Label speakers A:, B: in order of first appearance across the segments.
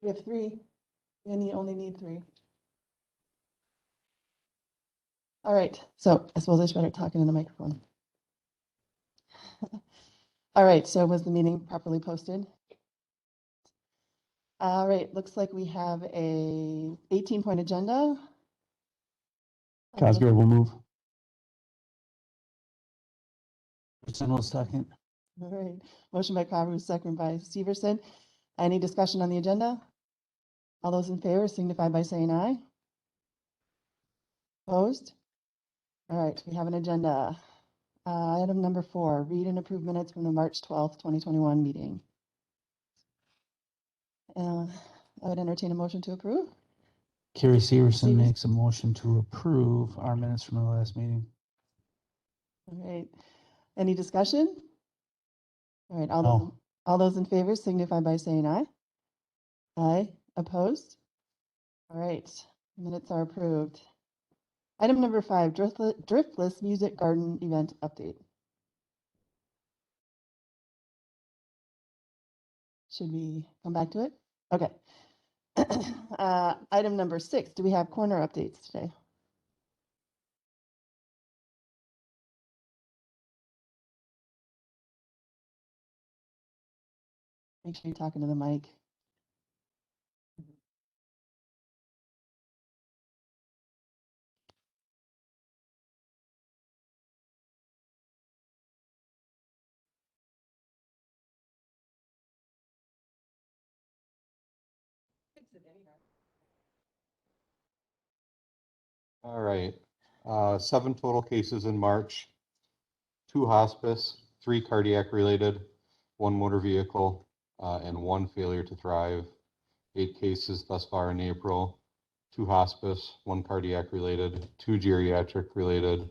A: We have three, and you only need three. All right, so I suppose I should better talk into the microphone. All right, so was the meeting properly posted? All right, looks like we have a 18-point agenda.
B: Cosgrove will move. Richardson will second.
A: All right, motion by Carver, second by Severson. Any discussion on the agenda? All those in favor signify by saying aye. Opposed? All right, we have an agenda. Item number 4, read and approve minutes from the March 12th, 2021 meeting. I would entertain a motion to approve.
B: Carrie Severson makes a motion to approve our minutes from the last meeting.
A: All right, any discussion? All right,
B: No.
A: all those in favor signify by saying aye. Aye. Opposed? All right, minutes are approved. Item number 5, Driftless Music Garden event update. Should we come back to it? Okay. Item number 6, do we have corner updates today? Make sure you're talking to the mic.
C: All right, 7 total cases in March, 2 hospice, 3 cardiac related, 1 motor vehicle, and 1 failure to thrive. 8 cases thus far in April, 2 hospice, 1 cardiac related, 2 geriatric related,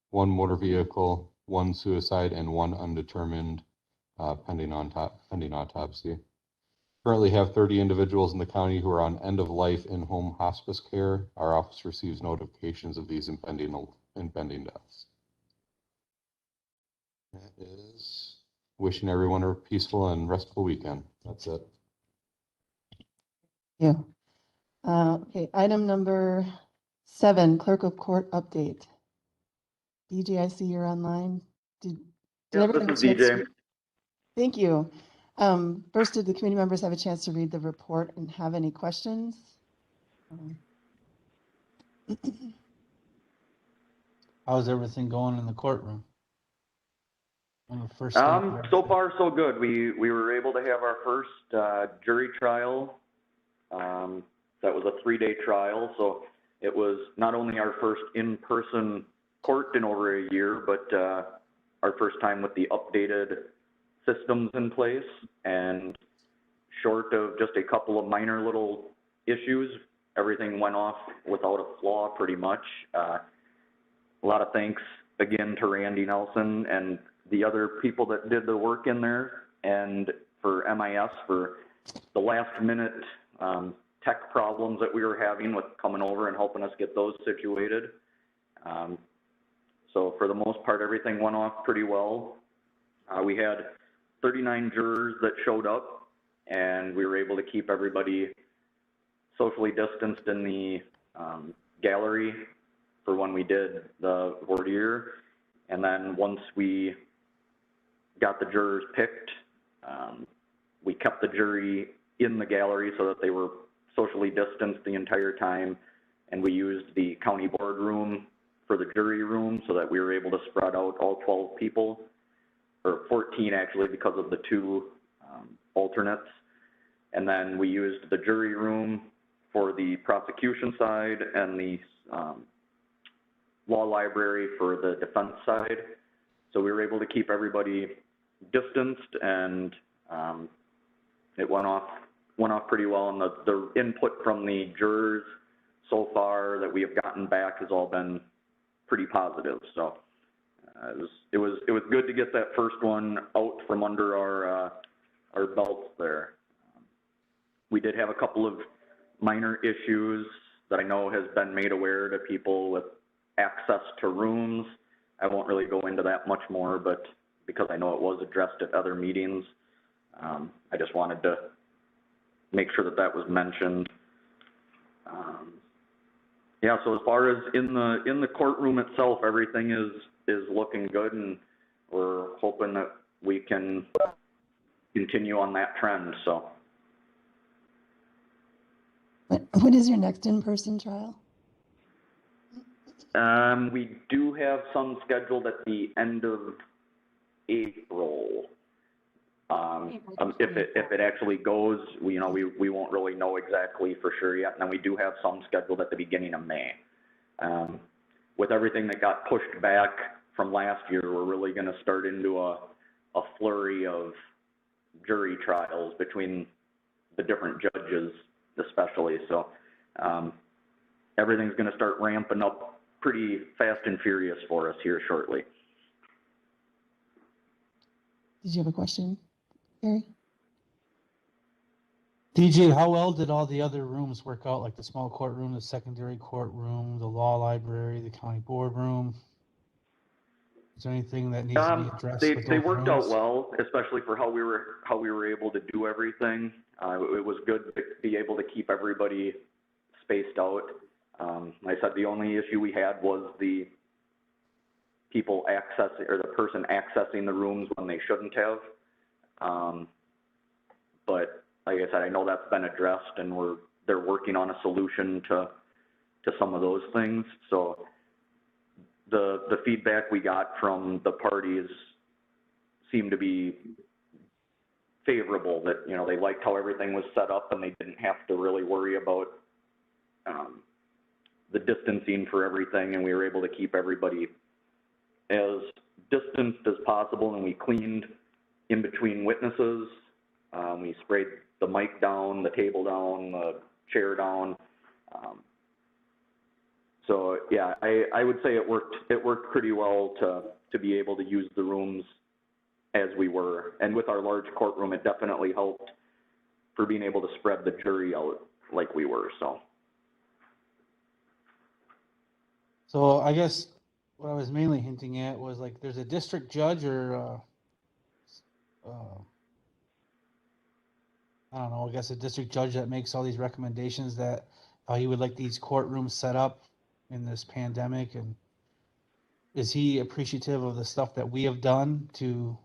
C: 1 motor vehicle, 1 suicide, and 1 undetermined pending autopsy. Currently have 30 individuals in the county who are on end-of-life in-home hospice care. Our office receives notifications of these impending deaths. That is wishing everyone a peaceful and restful weekend. That's it.
A: Yeah. Okay, item number 7, clerk of court update. DJ, I see you're online. Did everyone have a chance to- Thank you. First, did the committee members have a chance to read the report and have any questions?
B: How's everything going in the courtroom?
D: So far, so good. We were able to have our first jury trial. That was a 3-day trial, so it was not only our first in-person court in over a year, but our first time with the updated systems in place, and short of just a couple of minor little issues, everything went off without a flaw pretty much. A lot of thanks again to Randy Nelson and the other people that did the work in there, and for MIS for the last minute tech problems that we were having with coming over and helping us get those situated. So for the most part, everything went off pretty well. We had 39 jurors that showed up, and we were able to keep everybody socially distanced in the gallery for when we did the voir dire. And then once we got the jurors picked, we kept the jury in the gallery so that they were socially distanced the entire time, and we used the county boardroom for the jury room so that we were able to spread out all 12 people, or 14 actually, because of the 2 alternates. And then we used the jury room for the prosecution side and the law library for the defense side. So we were able to keep everybody distanced, and it went off pretty well. And the input from the jurors so far that we have gotten back has all been pretty positive. So it was good to get that first one out from under our belts there. We did have a couple of minor issues that I know has been made aware to people with access to rooms. I won't really go into that much more, but because I know it was addressed at other meetings. I just wanted to make sure that that was mentioned. Yeah, so as far as in the courtroom itself, everything is looking good, and we're hoping that we can continue on that trend, so.
A: When is your next in-person trial?
D: We do have some scheduled at the end of April. If it actually goes, we won't really know exactly for sure yet. And then we do have some scheduled at the beginning of May. With everything that got pushed back from last year, we're really going to start into a flurry of jury trials between the different judges, especially. So everything's going to start ramping up pretty fast and furious for us here shortly.
A: Did you have a question, Gary?
B: DJ, how well did all the other rooms work out, like the small courtroom, the secondary courtroom, the law library, the county boardroom? Is there anything that needs to be addressed with
D: They
B: those
D: worked
B: rooms?
D: out well, especially for how we were able to do everything. It was good to be able to keep everybody spaced out. Like I said, the only issue we had was the people accessing, or the person accessing the rooms when they shouldn't have. But like I said, I know that's been addressed, and they're working on a solution to some of those things. So the feedback we got from the parties seemed to be favorable, that, they liked how everything was set up, and they didn't have to really worry about the distancing for everything, and we were able to keep everybody as distanced as possible, and we cleaned in between witnesses. We sprayed the mic down, the table down, the chair down. So yeah, I would say it worked pretty well to be able to use the rooms as we were. And with our large courtroom, it definitely helped for being able to spread the jury out like we were, so.
B: So I guess what I was mainly hinting at was, like, there's a district judge, or I don't know, I guess a district judge that makes all these recommendations that how he would like these courtrooms set up in this pandemic. And is he appreciative of the stuff that we have done to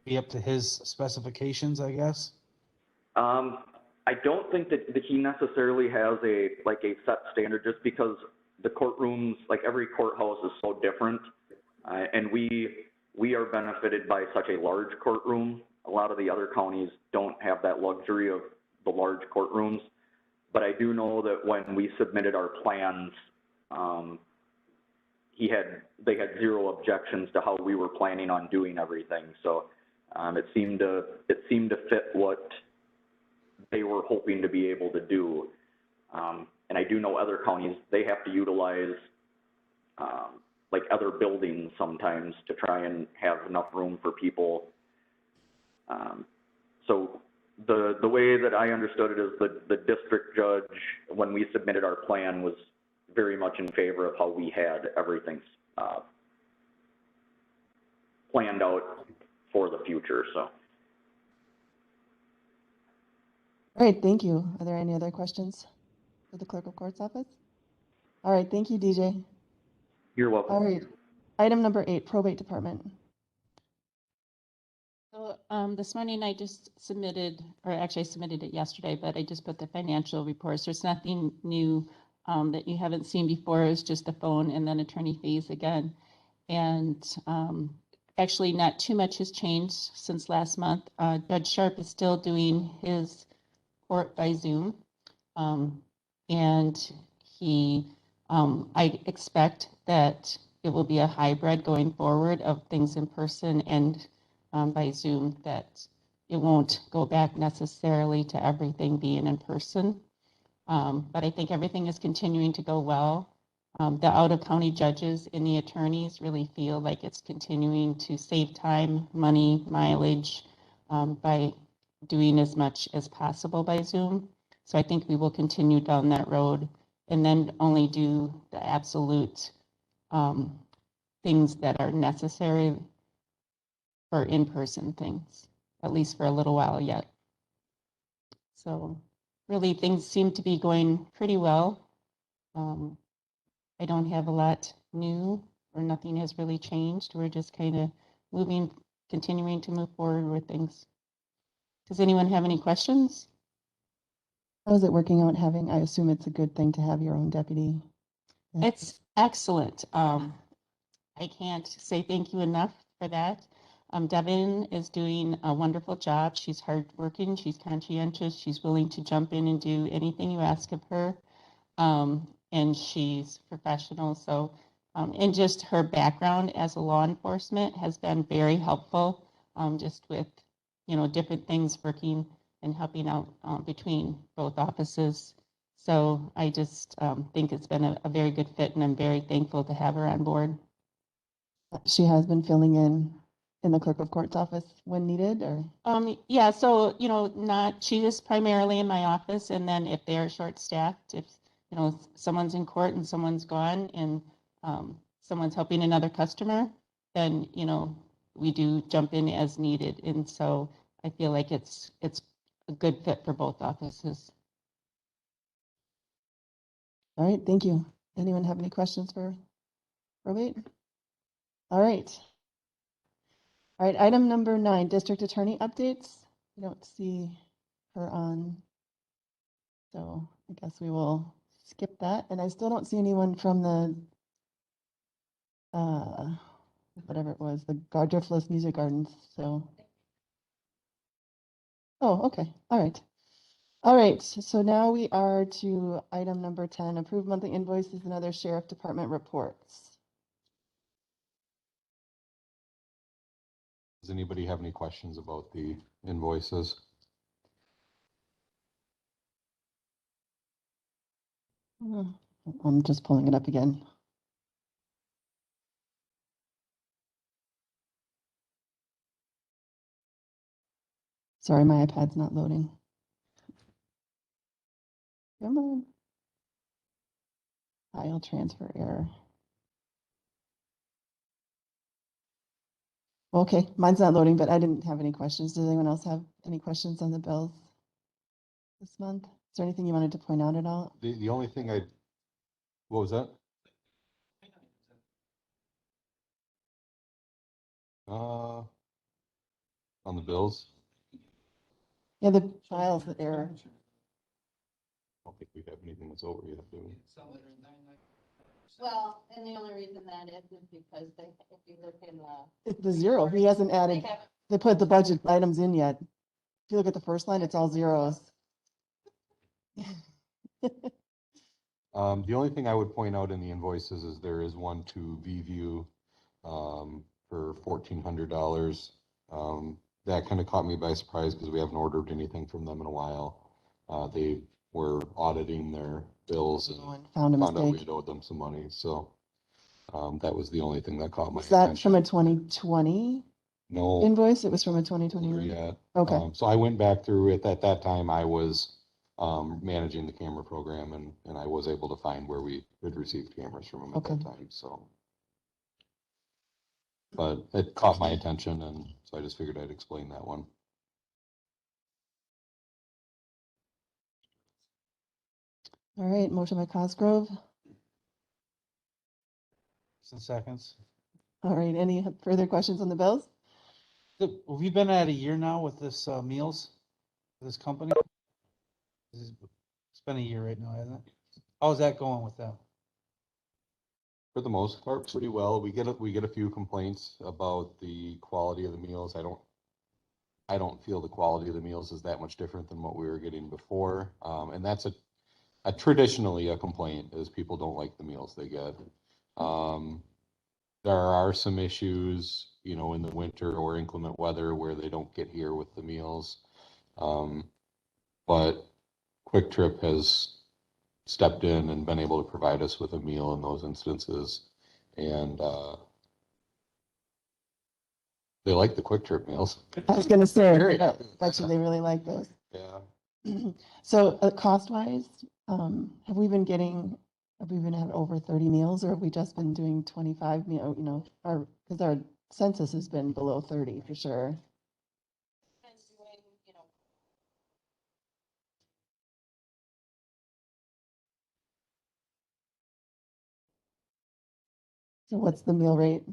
B: be up to his specifications, I guess?
D: I don't think that he necessarily has a set standard, just because the courtrooms, like every courthouse, is so different. And we are benefited by such a large courtroom. A lot of the other counties don't have that luxury of the large courtrooms. But I do know that when we submitted our plans, they had zero objections to how we were planning on doing everything. So it seemed to fit what they were hoping to be able to do. And I do know other counties, they have to utilize like other buildings sometimes to try and have enough room for people. So the way that I understood it is the district judge, when we submitted our plan, was very much in favor of how we had everything planned out for the future. So.
A: All right, thank you. Are there any other questions for the Clerk of Court's office? All right, thank you, DJ.
D: You're welcome.
A: All right, item number 8, Probate Department.
E: So this morning I just submitted, or actually I submitted it yesterday, but I just put the financial reports. There's nothing new that you haven't seen before. It's just the phone and then attorney fees again. And actually not too much has changed since last month. Judge Sharp is still doing his court by Zoom. And I expect that it will be a hybrid going forward of things in person and by Zoom, that it won't go back necessarily to everything being in person. But I think everything is continuing to go well. The out-of-county judges and the attorneys really feel like it's continuing to save time, money, mileage by doing as much as possible by Zoom. So I think we will continue down that road, and then only do the absolute things that are necessary, for in-person things, at least for a little while yet. So really things seem to be going pretty well. I don't have a lot new or nothing has really changed. We're just kind of continuing to move forward with things. Does anyone have any questions?
A: How is it working out having, I assume it's a good thing to have your own deputy? Yeah.
E: It's excellent. I can't say thank you enough for that. Devin is doing a wonderful job. She's hardworking, she's conscientious, she's willing to jump in and do anything you ask of her. And she's professional. So, and just her background as a law enforcement has been very helpful, just with, different things working and helping out between both offices. So I just think it's been a very good fit, and I'm very thankful to have her on board.
A: She has been filling in the clerk of court's office when needed, or?
E: Yeah, so, she is primarily in my office, and then if they're short-staffed, if, someone's in court and someone's gone and someone's helping another customer, then, we do jump in as needed. And so I feel like it's a good fit for both offices.
A: All right, thank you. Anyone have any questions for probate? All right. All right, item number 9, district attorney updates. I don't see her on, so I guess we will skip that. And I still don't see anyone from the, whatever it was, the Driftless Music Gardens, so. Oh, okay, all right. All right, so now we are to item number 10, approved monthly invoices and other sheriff department reports.
C: Does anybody have any questions about the invoices?
A: I'm just pulling it up again. Sorry, my iPad's not loading. Come on. File transfer error. Okay, mine's not loading, but I didn't have any questions. Does anyone else have any questions on the bills this month? Is there anything you wanted to point out at all?
C: The only thing what was that? On the bills?
A: Yeah, the files, the error.
C: I don't think we have anything that's over yet, do we?
E: Well, and the only reason that is because if you look in
A: It's the zero. He hasn't added, they put the budget items in yet. If you look at the first line, it's all zeros.
C: The only thing I would point out in the invoices is there is one to VView for $1,400. That kind of caught me by surprise because we haven't ordered anything from them in a while. They were auditing their bills and
A: Found a
C: found out we
A: mistake.
C: had owed them some money. So that was the only thing that caught my
A: Is that
C: attention.
A: from a 2020
C: No,
A: invoice? It was from a 2021.
C: yet.
A: Okay.
C: So I went back through it. At that time, I was managing the camera program, and I was able to find where we had received cameras from them at
A: Okay.
C: that time. So, but it caught my attention, and so I just figured I'd explain that one.
A: All right, motion by Cosgrove.
B: Some seconds.
A: All right, any further questions on the bills?
B: We've been at a year now with this meals, this company. It's been a year right now, hasn't it? How's that going with them?
C: For the most part, pretty well. We get a few complaints about the quality of the meals. I don't feel the quality of the meals is that much different than what we were getting before. And that's a traditionally a complaint is people don't like the meals they get. There are some issues, in the winter or inclement weather where they don't get here with the meals. But Quick Trip has stepped in and been able to provide us with a meal in those instances. And they like the Quick Trip meals.
A: I was gonna say,
C: Very
A: I
C: happy with
A: bet you
C: that.
A: they really like those.
C: Yeah.
A: So cost-wise, have we been had over 30 meals, or have we just been doing 25 meal, because our census has been below 30 for sure. So what's the meal rate?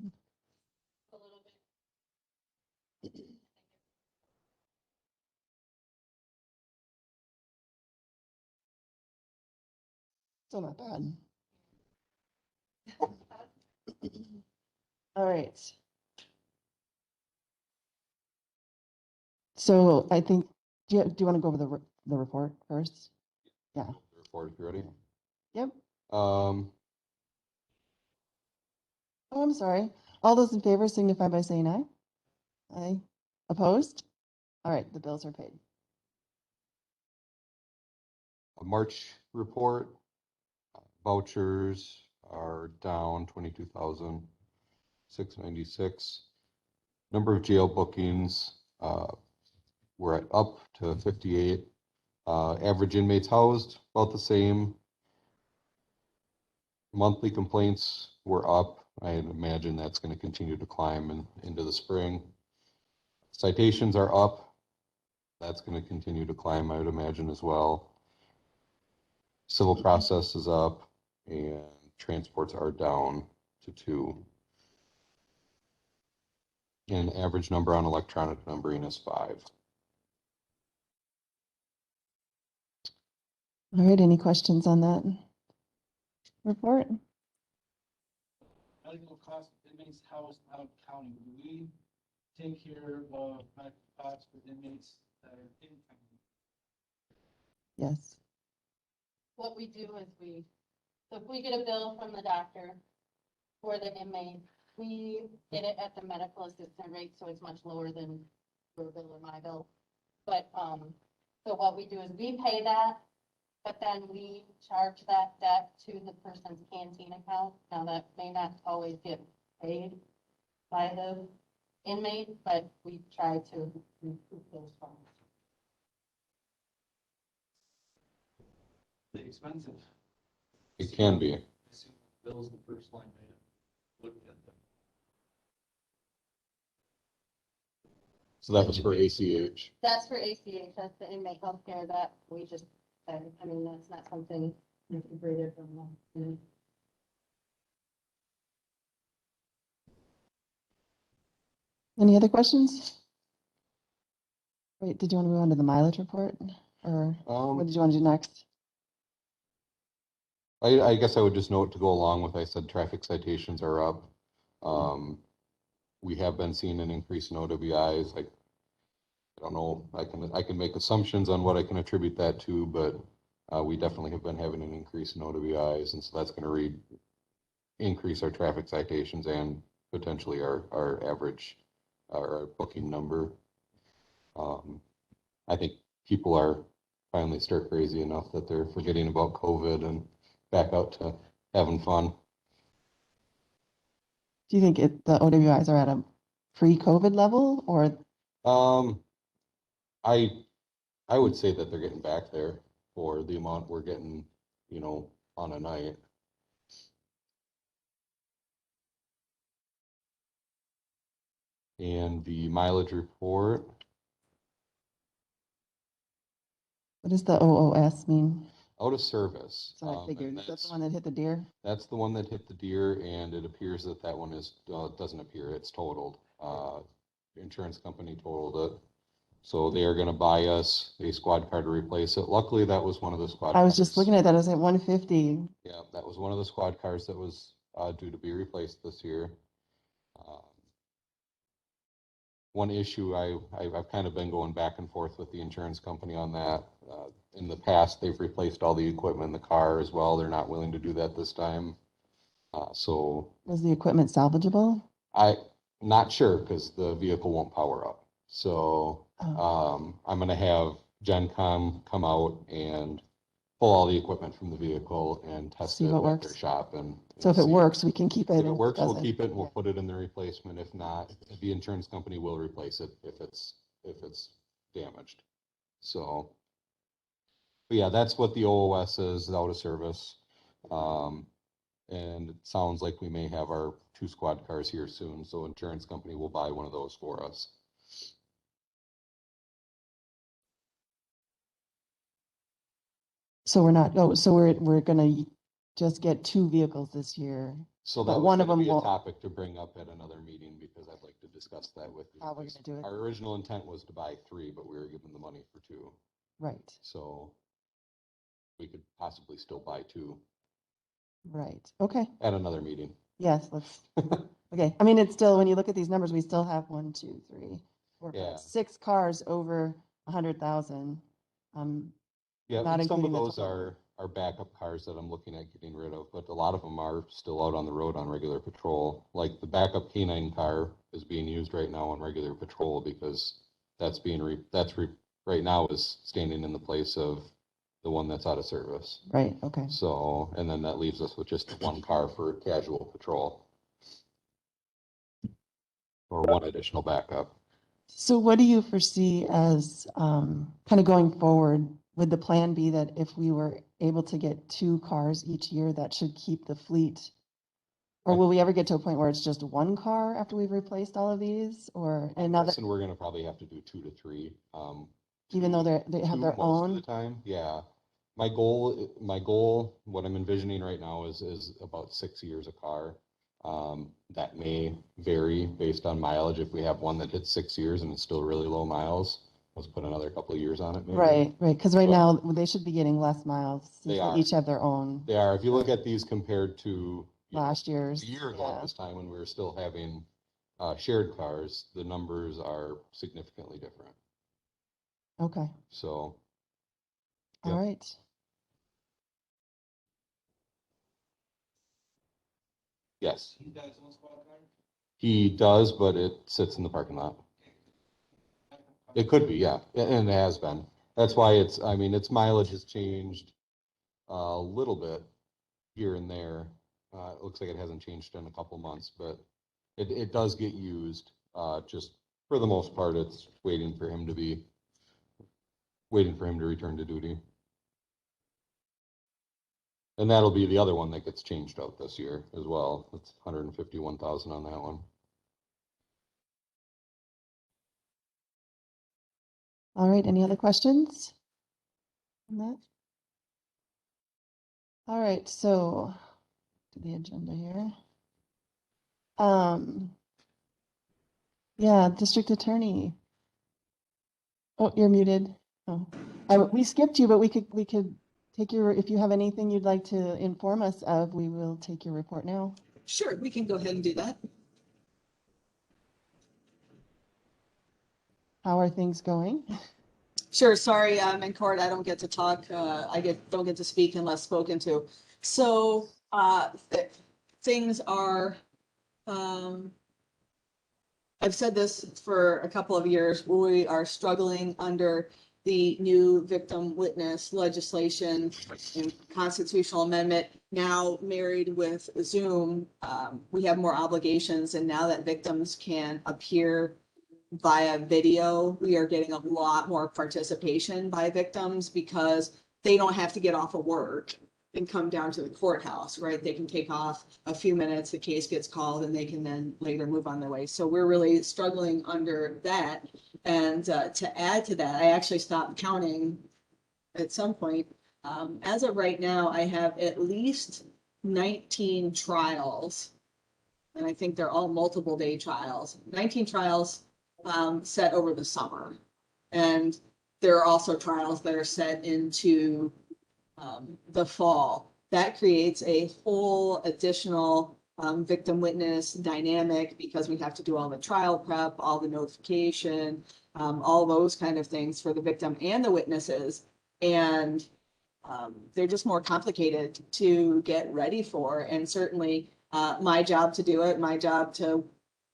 A: Still not bad. All right. So I think, do you want to go over the report first? Yeah.
C: Report, if you're ready.
A: Yep.
C: Um,
A: Oh, I'm sorry. All those in favor signify by saying aye. Aye. Opposed? All right, the bills are paid.
C: a March report, vouchers are down 22,696. Number of jail bookings, we're up to 58. Average inmates housed, about the same. Monthly complaints were up. I imagine that's going to continue to climb into the spring. Citations are up. That's going to continue to climb, I would imagine, as well. Civil process is up, and transports are down to 2. And average number on electronic numbering is 5.
A: All right, any questions on that report?
B: Medical costs of inmates housed out of county. Do we take care of medical costs for inmates that are in county?
A: Yes.
E: What we do is so if we get a bill from the doctor for the inmate, we get it at the medical assistant rate, so it's much lower than your bill or my bill. But, so what we do is we pay that, but then we charge that debt to the person's canteen account. Now, that may not always get paid by the inmate, but we try to recoup those funds.
B: They expensive.
C: It can be.
B: Bills the first line item. Look at them.
C: So that was for ACH.
E: That's for ACH, that's the inmate healthcare that we just, I mean, that's not something integrated from them.
A: Any other questions? Wait, did you want to move on to the mileage report? Or what did you want to do next?
C: I guess I would just note to go along with, I said traffic citations are up. We have been seeing an increase in OWIs. I don't know, I can make assumptions on what I can attribute that to, but we definitely have been having an increase in OWIs, and so that's going to increase our traffic citations and potentially our average, our booking number. I think people are finally stir crazy enough that they're forgetting about COVID and back out to having fun.
A: Do you think the OWIs are at a pre-COVID level or?
C: I would say that they're getting back there for the amount we're getting, on a night. And the mileage report.
A: What does the OOS mean?
C: Out of service.
A: So I figured, that's the one that hit the deer?
C: That's the one that hit the deer, and it appears that one is, it doesn't appear, it's totaled. Insurance company totaled it. So they are gonna buy us a squad car to replace it. Luckily, that was one of the squad cars.
A: I was just looking at that, I was at 150.
C: Yeah, that was one of the squad cars that was due to be replaced this year. One issue I've kind of been going back and forth with the insurance company on that. In the past, they've replaced all the equipment in the car as well. They're not willing to do that this time. So
A: Was the equipment salvageable?
C: I'm not sure because the vehicle won't power up. So I'm going to have GenCom come out and pull all the equipment from the vehicle and test it at their shop.
A: So if it works, we can keep it.
C: If it works, we'll keep it and we'll put it in the replacement. If not, the insurance company will replace it if it's damaged. So, but yeah, that's what the OOS is, out of service. And it sounds like we may have our 2 squad cars here soon, so insurance company will buy one of those for us.
A: So we're not, oh, so we're gonna just get 2 vehicles this year.
C: So
A: But
C: that
A: one
C: was
A: of
C: gonna
A: them
C: be a
A: won't-
C: topic to bring up at another meeting, because I'd like to discuss that with you.
A: How we're gonna do it.
C: Our original intent was to buy 3, but we were given the money for 2,
A: Right,
C: so we could possibly still buy 2
A: right. Okay,
C: at another meeting.
A: yes, let's, okay. I mean, it's still, when you look at these numbers, we still have 1, 2, 3, 4, 5,
C: Yeah.
A: 6 cars over 100,000.
C: Yeah,
A: Not
C: and some of
A: including the
C: those
A: total.
C: are backup cars that I'm looking at getting rid of, but a lot of them are still out on the road on regular patrol. Like the backup K9 car is being used right now on regular patrol, because that's being right now is standing in the place of the one that's out of service.
A: Right, okay.
C: So, and then that leaves us with just 1 car for casual patrol. Or 1 additional backup.
A: So what do you foresee as kind of going forward? Would the plan be that if we were able to get 2 cars each year, that should keep the fleet? Or will we ever get to a point where it's just 1 car after we've replaced all of these? Or, and now that,
C: And we're gonna probably have to do 2 to 3.
A: even though they have
C: 2
A: their
C: most of the
A: own?
C: time, yeah. My goal, what I'm envisioning right now is about 6 years a car. That may vary based on mileage. If we have one that hits 6 years and it's still really low miles, let's put another couple of years on it maybe.
A: Right, because right
C: But-
A: now they should be getting less miles since
C: They
A: they
C: are.
A: each have their own
C: They are, if you look at these compared to, you know,
A: last year's.
C: a year ago
A: yeah.
C: at this time when we were still having shared cars, the numbers are significantly different.
A: Okay,
C: So,
A: all
C: Yep.
A: right.
C: yes,
B: He does own squad car?
C: he does, but it sits in the parking lot. It could be, yeah, and it has been. That's why it's, I mean, its mileage has changed a little bit here and there. It looks like it hasn't changed in a couple months, but it does get used. Just for the most part, it's waiting for him to return to duty. And that'll be the other one that gets changed out this year as well. It's 151,000 on that one.
A: All right, any other questions on that? All right, so to the agenda here. Yeah, district attorney. Oh, you're muted. Oh, we skipped you, but we could take your, if you have anything you'd like to inform us of, we will take your report now.
F: Sure, we can go ahead and do that.
A: How are things going?
F: Sure, sorry, I'm in court. I don't get to talk. Don't get to speak unless spoken to. So, things are, I've said this for a couple of years. We are struggling under the new victim witness legislation and constitutional amendment. Now married with Zoom, we have more obligations, and now that victims can appear via video, we are getting a lot more participation by victims because they don't have to get off of work and come down to the courthouse, right? They can take off a few minutes, the case gets called, and they can then later move on their way. So we're really struggling under that. And to add to that, I actually stopped counting at some point. As of right now, I have at least 19 trials, and I think they're all multiple day trials. 19 trials set over the summer. And there are also trials that are set into the fall. That creates a whole additional victim witness dynamic because we have to do all the trial prep, all the notification, all those kind of things for the victim and the witnesses. And they're just more complicated to get ready for. And certainly my job to do it, my job to,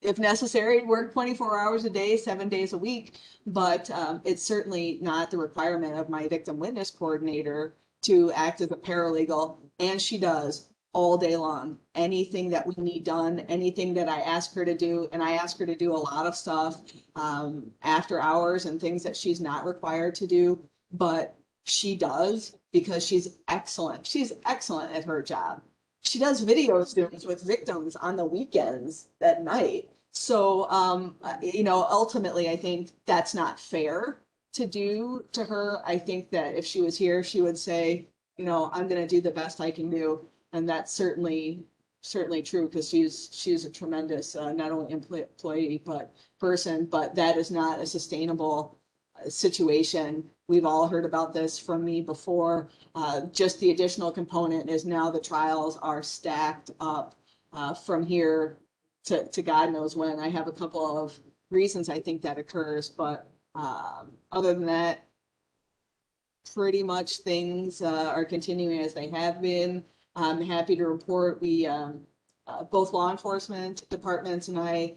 F: if necessary, work 24 hours a day, 7 days a week. But it's certainly not the requirement of my victim witness coordinator to act as a paralegal. And she does all day long. Anything that we need done, anything that I ask her to do, and I ask her to do a lot of stuff after hours and things that she's not required to do, but she does because she's excellent. She's excellent at her job. she does video Zooms with victims on the weekends at night. So, ultimately, I think that's not fair to do to her. I think that if she was here, she would say, I'm going to do the best I can do. And that's certainly true because she's a tremendous, not only employee, but person, but that is not a sustainable situation. We've all heard about this from me before. Just the additional component is now the trials are stacked up from here to God knows when. I have a couple of reasons I think that occurs, but other than that, pretty much things are continuing as they have been. I'm happy to report we both law enforcement departments and I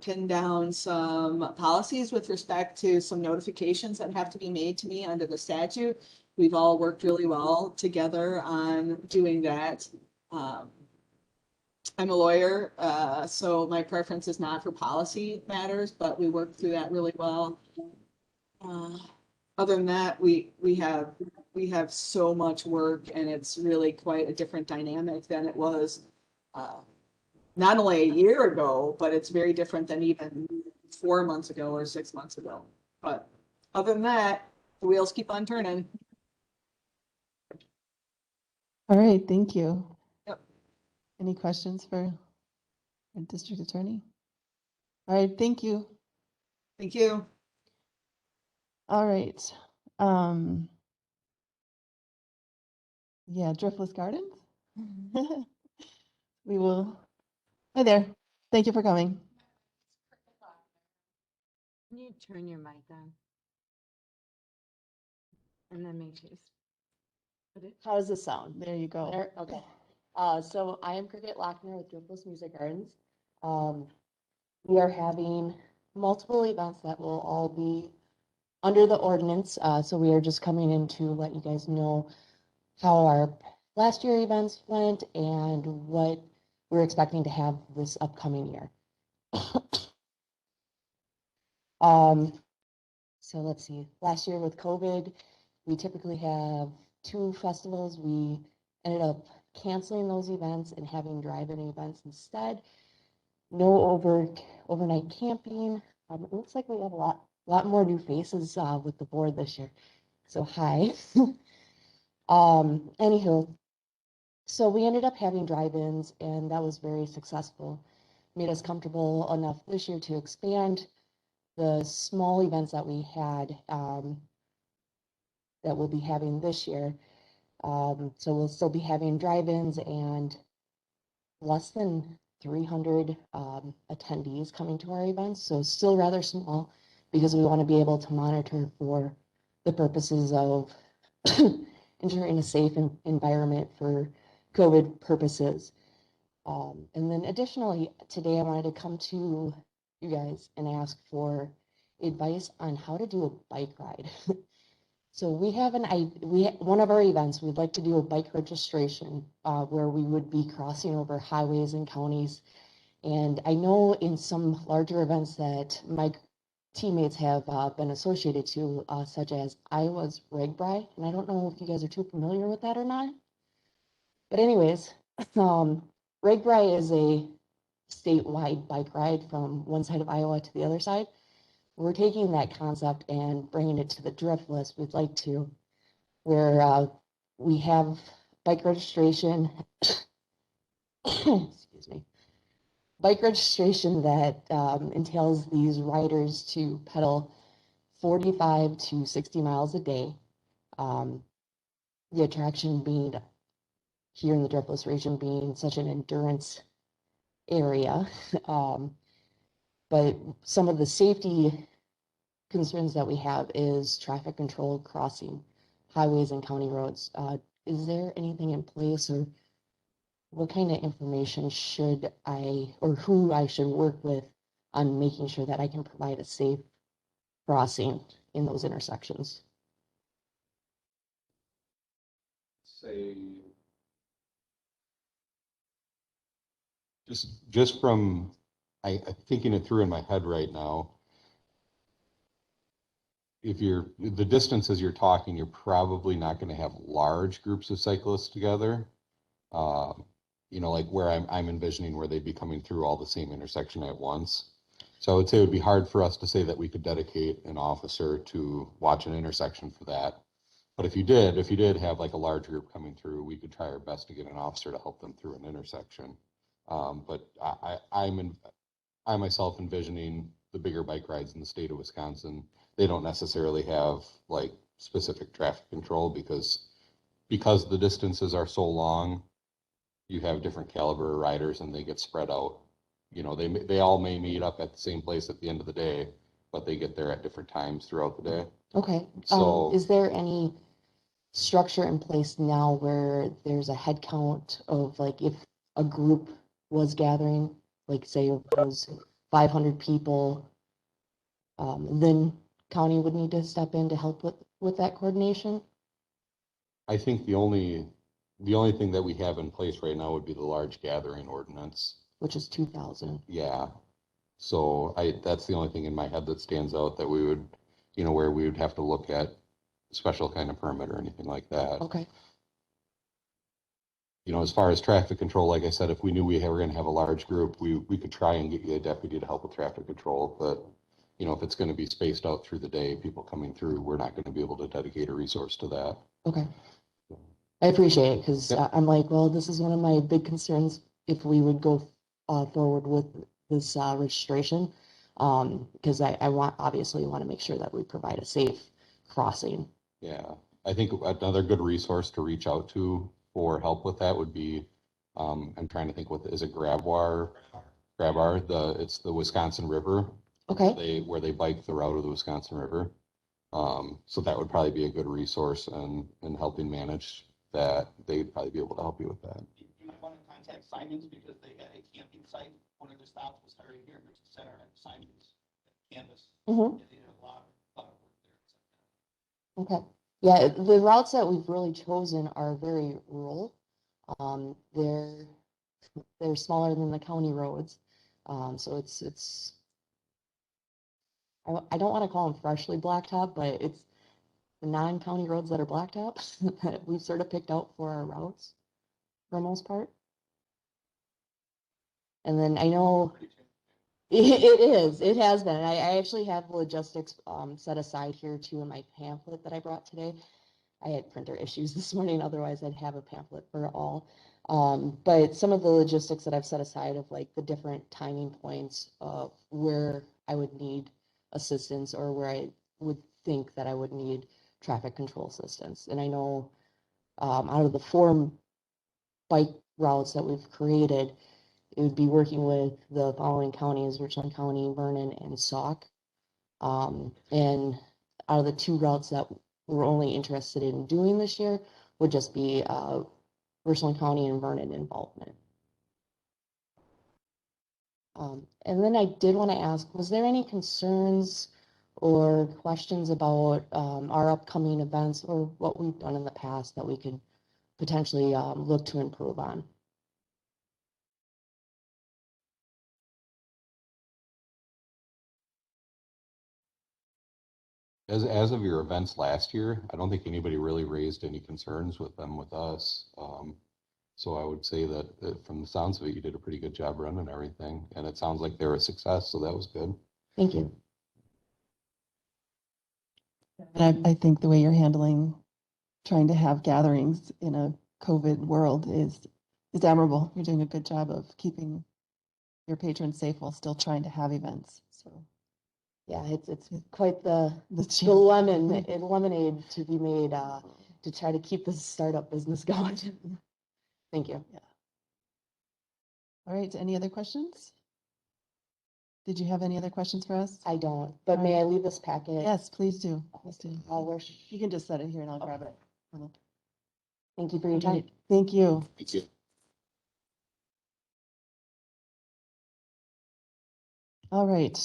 F: pinned down some policies with respect to some notifications that have to be made to me under the statute. We've all worked really well together on doing that. I'm a lawyer, so my preference is not for policy matters, but we worked through that really well. Other than that, we have so much work, and it's really quite a different dynamic than it was not only a year ago, but it's very different than even 4 months ago or 6 months ago. But other than that, the wheels keep on turning.
A: All right, thank you.
F: Yep.
A: Any questions for our district attorney? All right, thank you.
F: Thank you.
A: All right. Yeah, Driftless Gardens. We will. Hi there. Thank you for coming.
G: Can you turn your mic on? And then make choose.
A: How does this sound? There you go.
G: There, okay. So I am Cricket Lochner with Driftless Music Gardens. We are having multiple events that will all be under the ordinance. So we are just coming in to let you guys know how our last year events went and what we're expecting to have this upcoming year. So let's see, last year with COVID, we typically have 2 festivals. We ended up canceling those events and having drive-in events instead. No overnight camping. It looks like we have a lot more new faces with the board this year. So hi. Anywho, so we ended up having drive-ins and that was very successful. Made us comfortable enough this year to expand the small events that we had that we'll be having this year. So we'll still be having drive-ins and less than 300 attendees coming to our events. So still rather small because we want to be able to monitor for the purposes of ensuring a safe environment for COVID purposes. And then additionally, today I wanted to come to you guys and ask for advice on how to do a bike ride. So we have one of our events, we'd like to do a bike registration where we would be crossing over highways and counties. And I know in some larger events that my teammates have been associated to, such as Iowa's RegBri, and I don't know if you guys are too familiar with that or not. But anyways, RegBri is a statewide bike ride from one side of Iowa to the other side. We're taking that concept and bringing it to the Driftless. We'd like to, where we have bike registration, excuse me, bike registration that entails these riders to pedal 45 to 60 miles a day. The attraction being here in the Driftless region being such an endurance area. But some of the safety concerns that we have is traffic control crossing highways and county roads. Is there anything in place, or what kind of information should I, or who I should work with on making sure that I can provide a safe crossing in those intersections?
C: Say, just from I'm thinking it through in my head right now. If the distances you're talking, you're probably not going to have large groups of cyclists together. like where I'm envisioning where they'd be coming through all the same intersection at once. So I would say it would be hard for us to say that we could dedicate an officer to watch an intersection for that. But if you did have like a large group coming through, we could try our best to get an officer to help them through an intersection. But I myself envisioning the bigger bike rides in the state of Wisconsin, they don't necessarily have like specific traffic control because the distances are so long, you have different caliber of riders and they get spread out. They all may meet up at the same place at the end of the day, but they get there at different times throughout the day.
G: Okay.
C: So
G: Is there any structure in place now where there's a head count of like if a group was gathering, like say it was 500 people, then county would need to step in to help with that coordination?
C: I think the only thing that we have in place right now would be the large gathering ordinance.
G: Which is 2,000.
C: Yeah. So that's the only thing in my head that stands out that we would, where we would have to look at special kind of permit or anything like that.
G: Okay.
C: As far as traffic control, like I said, if we knew we were going to have a large group, we could try and get you a deputy to help with traffic control. But, if it's going to be spaced out through the day, people coming through, we're not going to be able to dedicate a resource to that.
G: Okay. I appreciate it because
C: Yep.
G: I'm like, well, this is one of my big concerns if we would go forward with this registration. Because I obviously want to make sure that we provide a safe crossing.
C: Yeah, I think another good resource to reach out to for help with that would be, I'm trying to think is it Grabar? It's the Wisconsin River.
G: Okay.
C: Where they bike the route of the Wisconsin River. So that would probably be a good resource in helping manage that. They'd probably be able to help you with that.
B: You might want to contact Simons because they had a camping site. One of their stops was starting here in Richland Center at Simons campus.
G: Mm-hmm.
B: They did a lot of work there.
G: Okay. Yeah, the routes that we've really chosen are very rural. They're smaller than the county roads. So it's I don't want to call them freshly blacktop, but it's the non-county roads that are blacktop that we've sort of picked out for our routes for the most part. And then I know it has been. I actually have logistics set aside here too in my pamphlet that I brought today. I had printer issues this morning, otherwise I'd have a pamphlet for it all. But some of the logistics that I've set aside of like the different timing points of where I would need assistance or where I would think that I would need traffic control assistance. And I know out of the 4 bike routes that we've created, it would be working with the following counties: Richland County, Vernon, and Sauk. And out of the 2 routes that we're only interested in doing this year would just be Richland County and Vernon involvement. And then I did want to ask, was there any concerns or questions about our upcoming events or what we've done in the past that we could potentially look to improve on?
C: As of your events last year, I don't think anybody really raised any concerns with them with us. So I would say that from the sounds of it, you did a pretty good job running everything, and it sounds like they were a success, so that was good.
G: Thank you.
A: And I think the way you're handling trying to have gatherings in a COVID world is admirable. You're doing a good job of keeping your patrons safe while still trying to have events. So
G: Yeah, it's quite the
A: the
G: lemonade to be made to try to keep this startup business going. Thank you.
A: Yeah. All right. Any other questions? Did you have any other questions for us?
G: I don't, but may I leave this packet?
A: Yes, please do. Please do. You can just set it here and I'll grab it.
G: Thank you for your time.
A: Thank you.
C: Thank you.
A: All right.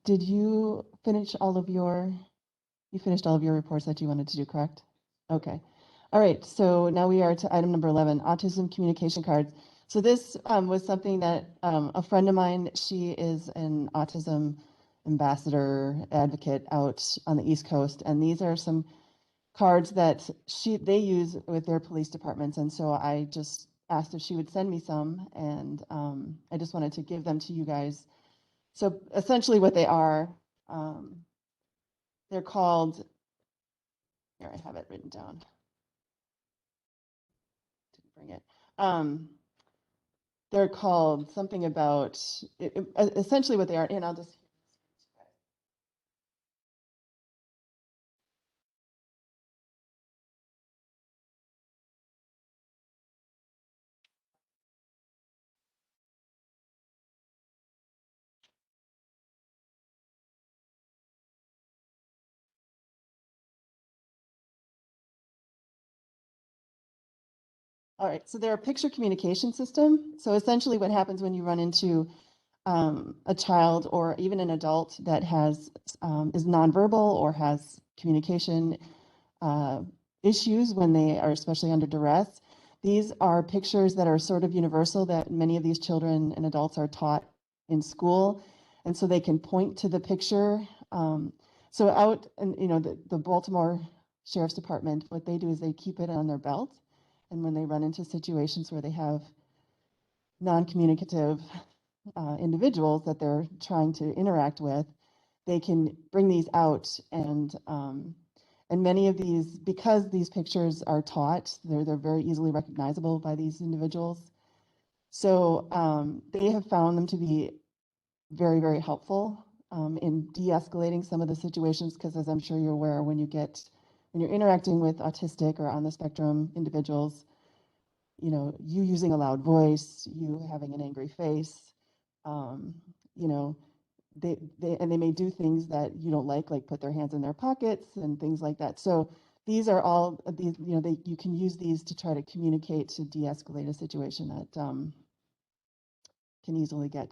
A: Did you finish all of your reports that you wanted to do, correct? Okay. All right. So now we are to item number 11, autism communication cards. So this was something that a friend of mine, she is an autism ambassador advocate out on the East Coast. And these are some cards that they use with their police departments. And so I just asked if she would send me some, and I just wanted to give them to you guys. So essentially what they are, they're called, here I have it written down. Didn't bring it. They're called something about, essentially what they are, and I'll just. All right, so they're a picture communication system. So essentially what happens when you run into a child or even an adult that has is nonverbal or has communication issues when they are especially under duress. These are pictures that are sort of universal that many of these children and adults are taught in school. And so they can point to the picture. So out, and the Baltimore Sheriff's Department, what they do is they keep it on their belt. And when they run into situations where they have non-communicative individuals that they're trying to interact with, they can bring these out, and many of these, because these pictures are taught, they're very easily recognizable by these individuals. So they have found them to be very, very helpful in de-escalating some of the situations, because as I'm sure you're aware, when you're interacting with autistic or on the spectrum individuals, you using a loud voice, you having an angry face, they may do things that you don't like put their hands in their pockets and things like that. So these are all these, you can use these to try to communicate, to de-escalate a situation that can easily get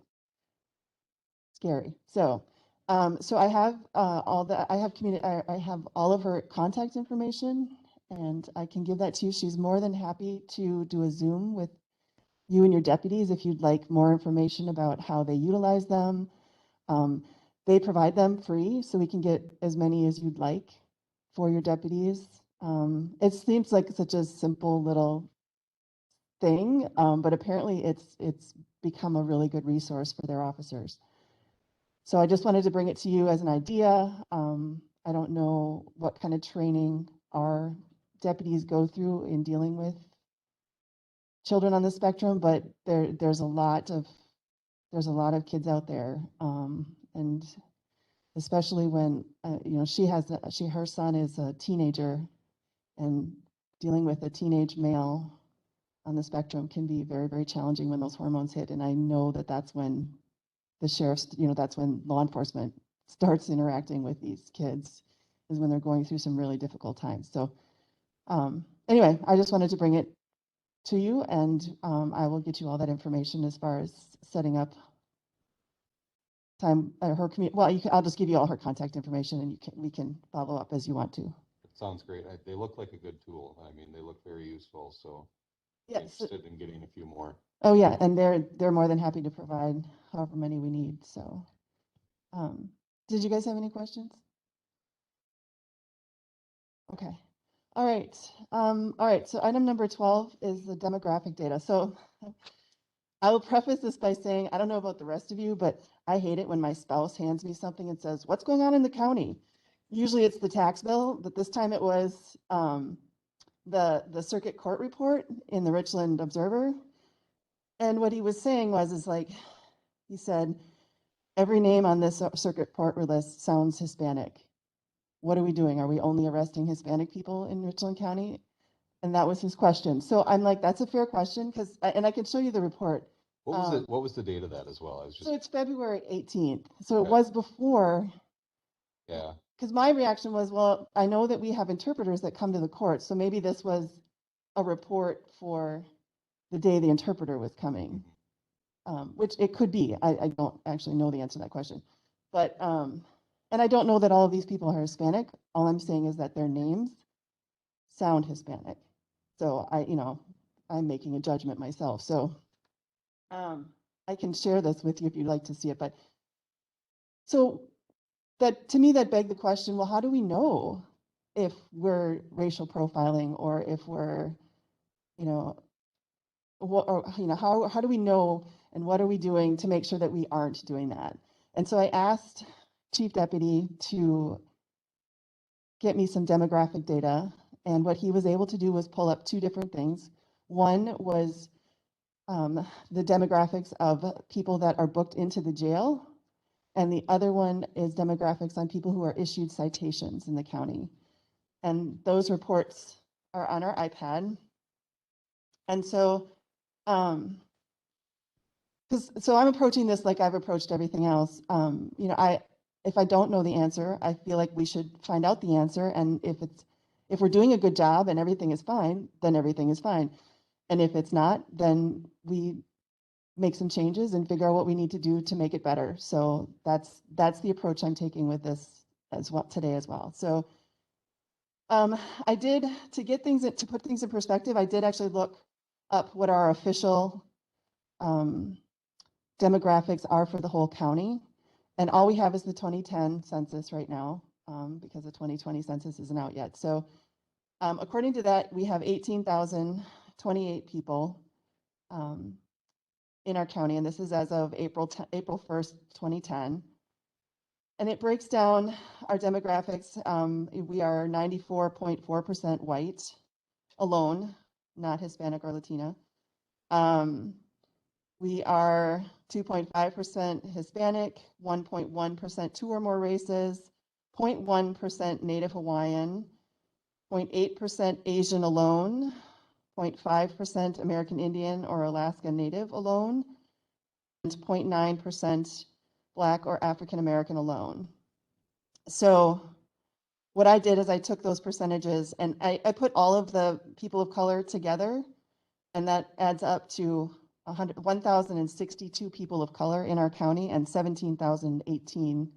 A: scary. So I have I have all of her contact information, and I can give that to you. She's more than happy to do a Zoom with you and your deputies if you'd like more information about how they utilize them. They provide them free, so we can get as many as you'd like for your deputies. It seems like such a simple little thing, but apparently it's become a really good resource for their officers. So I just wanted to bring it to you as an idea. I don't know what kind of training our deputies go through in dealing with children on the spectrum, but there's a lot of kids out there, and especially when her son is a teenager, and dealing with a teenage male on the spectrum can be very, very challenging when those hormones hit. And I know that that's when the sheriff's, that's when law enforcement starts interacting with these kids, is when they're going through some really difficult times. So anyway, I just wanted to bring it to you, and I will get you all that information as far as setting up time. I'll just give you all her contact information, and we can follow up as you want to.
C: It sounds great. They look like a good tool. I mean, they look very useful, so
A: Yes.
C: interested in getting a few more.
A: Oh yeah, and they're more than happy to provide however many we need. So, did you guys have any questions? Okay. All right. All right. So item number 12 is the demographic data. So I will preface this by saying, I don't know about the rest of you, but I hate it when my spouse hands me something and says, "What's going on in the county?" Usually it's the tax bill, but this time it was the circuit court report in the Richland Observer. And what he was saying he said, every name on this circuit court list sounds Hispanic. What are we doing? Are we only arresting Hispanic people in Richland County? And that was his question. So I'm like, that's a fair question, and I can show you the report.
C: What was the date of that as well?
A: So it's February 18th. So
C: Okay.
A: it was before.
C: Yeah.
A: Because my reaction was, well, I know that we have interpreters that come to the court, so maybe this was a report for the day the interpreter was coming, which it could be. I don't actually know the answer to that question. But, and I don't know that all of these people are Hispanic. All I'm saying is that their names sound Hispanic. So I'm making a judgment myself. So I can share this with you if you'd like to see it. But so that, to me, that begged the question, well, how do we know if we're racial profiling, or if we're, what, or, how do we know and what are we doing to make sure that we aren't doing that? And so I asked Chief Deputy to get me some demographic data, and what he was able to do was pull up two different things. One was the demographics of people that are booked into the jail, and the other one is demographics on people who are issued citations in the county. And those reports are on our iPad. And so, so I'm approaching this like I've approached everything else. If I don't know the answer, I feel like we should find out the answer. And if we're doing a good job and everything is fine, then everything is fine. And if it's not, then we make some changes and figure out what we need to do to make it better. So that's the approach I'm taking with this as well today as well. So I did, to put things in perspective, I did actually look up what our official demographics are for the whole county. And all we have is the 2010 census right now, because the 2020 census isn't out yet. So according to that, we have 18,028 people in our county, and this is as of April 1st, 2010. And it breaks down our demographics. We are 94.4% white alone, not Hispanic or Latina. We are 2.5% Hispanic, 1.1% two or more races, 0.1% Native Hawaiian, 0.8% Asian alone, 0.5% American Indian or Alaska Native alone, and 0.9% Black or African American alone. So what I did is I took those percentages and I put all of the people of color together, and that adds up to 1,062 people of color in our county and 17,018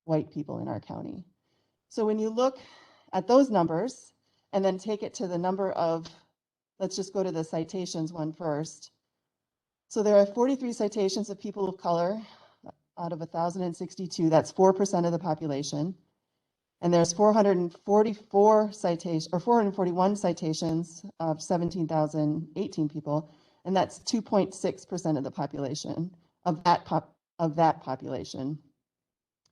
A: white people in our county. So when you look at those numbers and then take it to the number of, let's just go to the citations one first. So there are 43 citations of people of color out of 1,062. That's 4% of the population. And there's 444 citations, or 441 citations of 17,018 people, and that's 2.6% of the population of that population.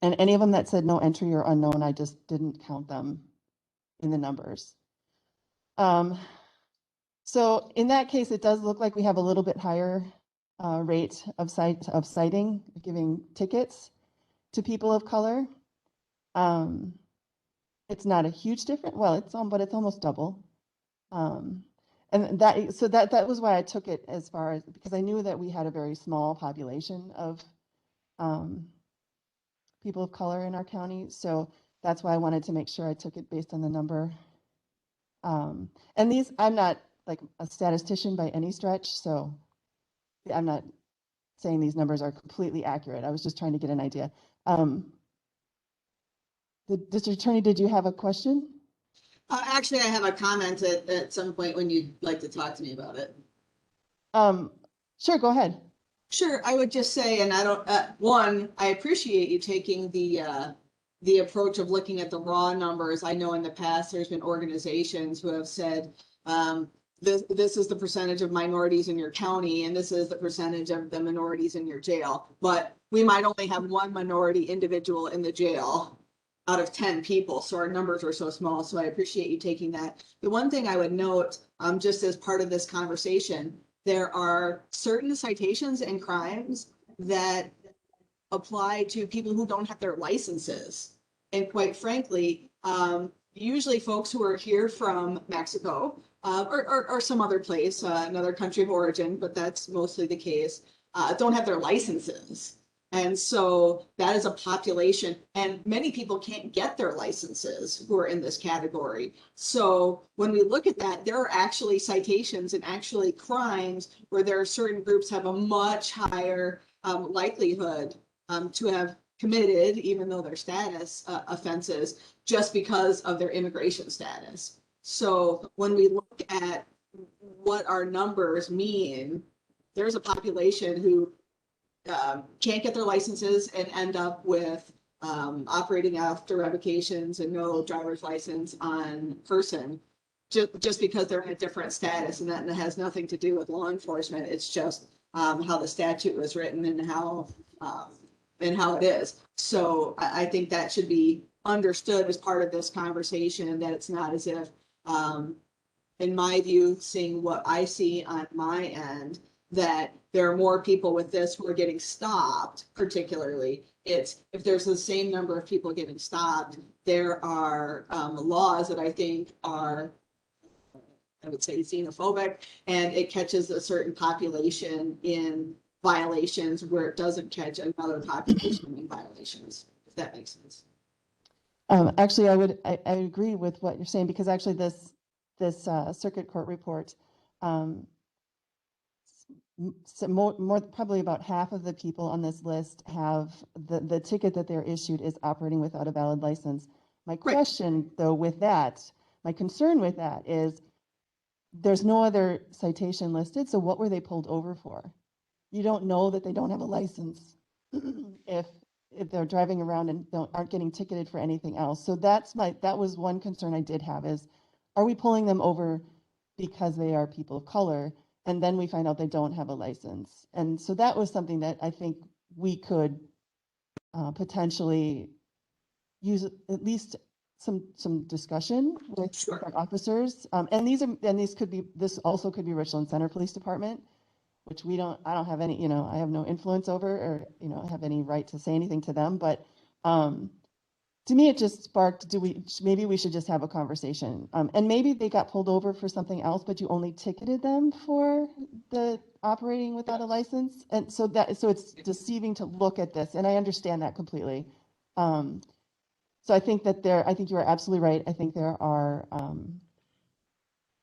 A: And any of them that said no entry or unknown, I just didn't count them in the numbers. So in that case, it does look like we have a little bit higher rate of citing, giving tickets to people of color. It's not a huge difference. Well, but it's almost double. And that was why I took it as far as, because I knew that we had a very small population of people of color in our county. So that's why I wanted to make sure I took it based on the number. And these, I'm not like a statistician by any stretch, so I'm not saying these numbers are completely accurate. I was just trying to get an idea. The District Attorney, did you have a question?
F: Actually, I have a comment at some point when you'd like to talk to me about it.
A: Sure, go ahead.
F: Sure, I would just say, and I don't, one, I appreciate you taking the approach of looking at the raw numbers. I know in the past, there's been organizations who have said, this is the percentage of minorities in your county, and this is the percentage of the minorities in your jail. But we might only have one minority individual in the jail out of 10 people. So our numbers are so small. So I appreciate you taking that. The one thing I would note, just as part of this conversation, there are certain citations and crimes that apply to people who don't have their licenses. And quite frankly, usually folks who are here from Mexico or some other place, another country of origin, but that's mostly the case, don't have their licenses. And so that is a population, and many people can't get their licenses who are in this category. So when we look at that, there are actually citations and actually crimes where there are certain groups have a much higher likelihood to have committed, even though they're status offenses, just because of their immigration status. So when we look at what our numbers mean, there's a population who can't get their licenses and end up with operating after revocations and no driver's license on person. just because they're in a different status, and that has nothing to do with law enforcement. It's just how the statute was written and how it is. So I think that should be understood as part of this conversation, that it's not as if, in my view, seeing what I see on my end, that there are more people with this who are getting stopped, particularly. It's if there's the same number of people getting stopped, there are laws that I think are, I would say, xenophobic, and it catches a certain population in violations where it doesn't catch another population in violations, if that makes sense.
A: Actually, I agree with what you're saying, because actually this circuit court report, so more probably about half of the people on this list have the ticket that they're issued is operating without a valid license. My question, though, with that, my concern with that is there's no other citation listed. So what were they pulled over for? You don't know that they don't have a license if they're driving around and aren't getting ticketed for anything else. So that was one concern I did have, is, are we pulling them over because they are people of color, and then we find out they don't have a license? And so that was something that I think we could potentially use at least some discussion with our officers. And this also could be Richland Center Police Department, which I don't have any, I have no influence over, or, have any right to say anything to them. But to me, it just sparked, maybe we should just have a conversation. And maybe they got pulled over for something else, but you only ticketed them for the operating without a license. And so it's deceiving to look at this. And I understand that completely. So I think you are absolutely right. I think there are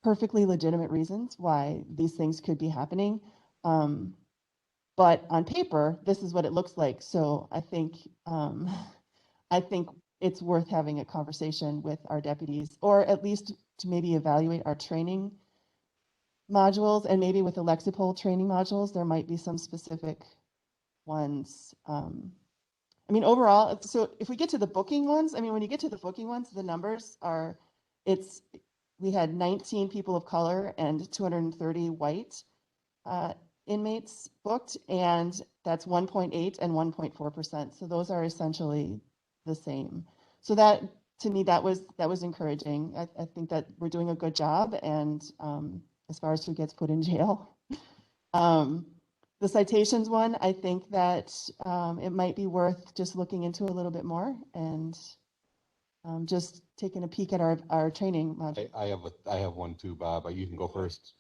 A: perfectly legitimate reasons why these things could be happening. But on paper, this is what it looks like. So I think it's worth having a conversation with our deputies, or at least to maybe evaluate our training modules, and maybe with the Lexipol training modules, there might be some specific ones. Overall, so if we get to the booking ones, when you get to the booking ones, the numbers are, we had 19 people of color and 230 white inmates booked, and that's 1.8 and 1.4%. So those are essentially the same. So that, to me, that was encouraging. I think that we're doing a good job, and as far as who gets put in jail. The citations one, I think that it might be worth just looking into a little bit more, and just taking a peek at our training module.
C: I have one too, Bob. You can go first.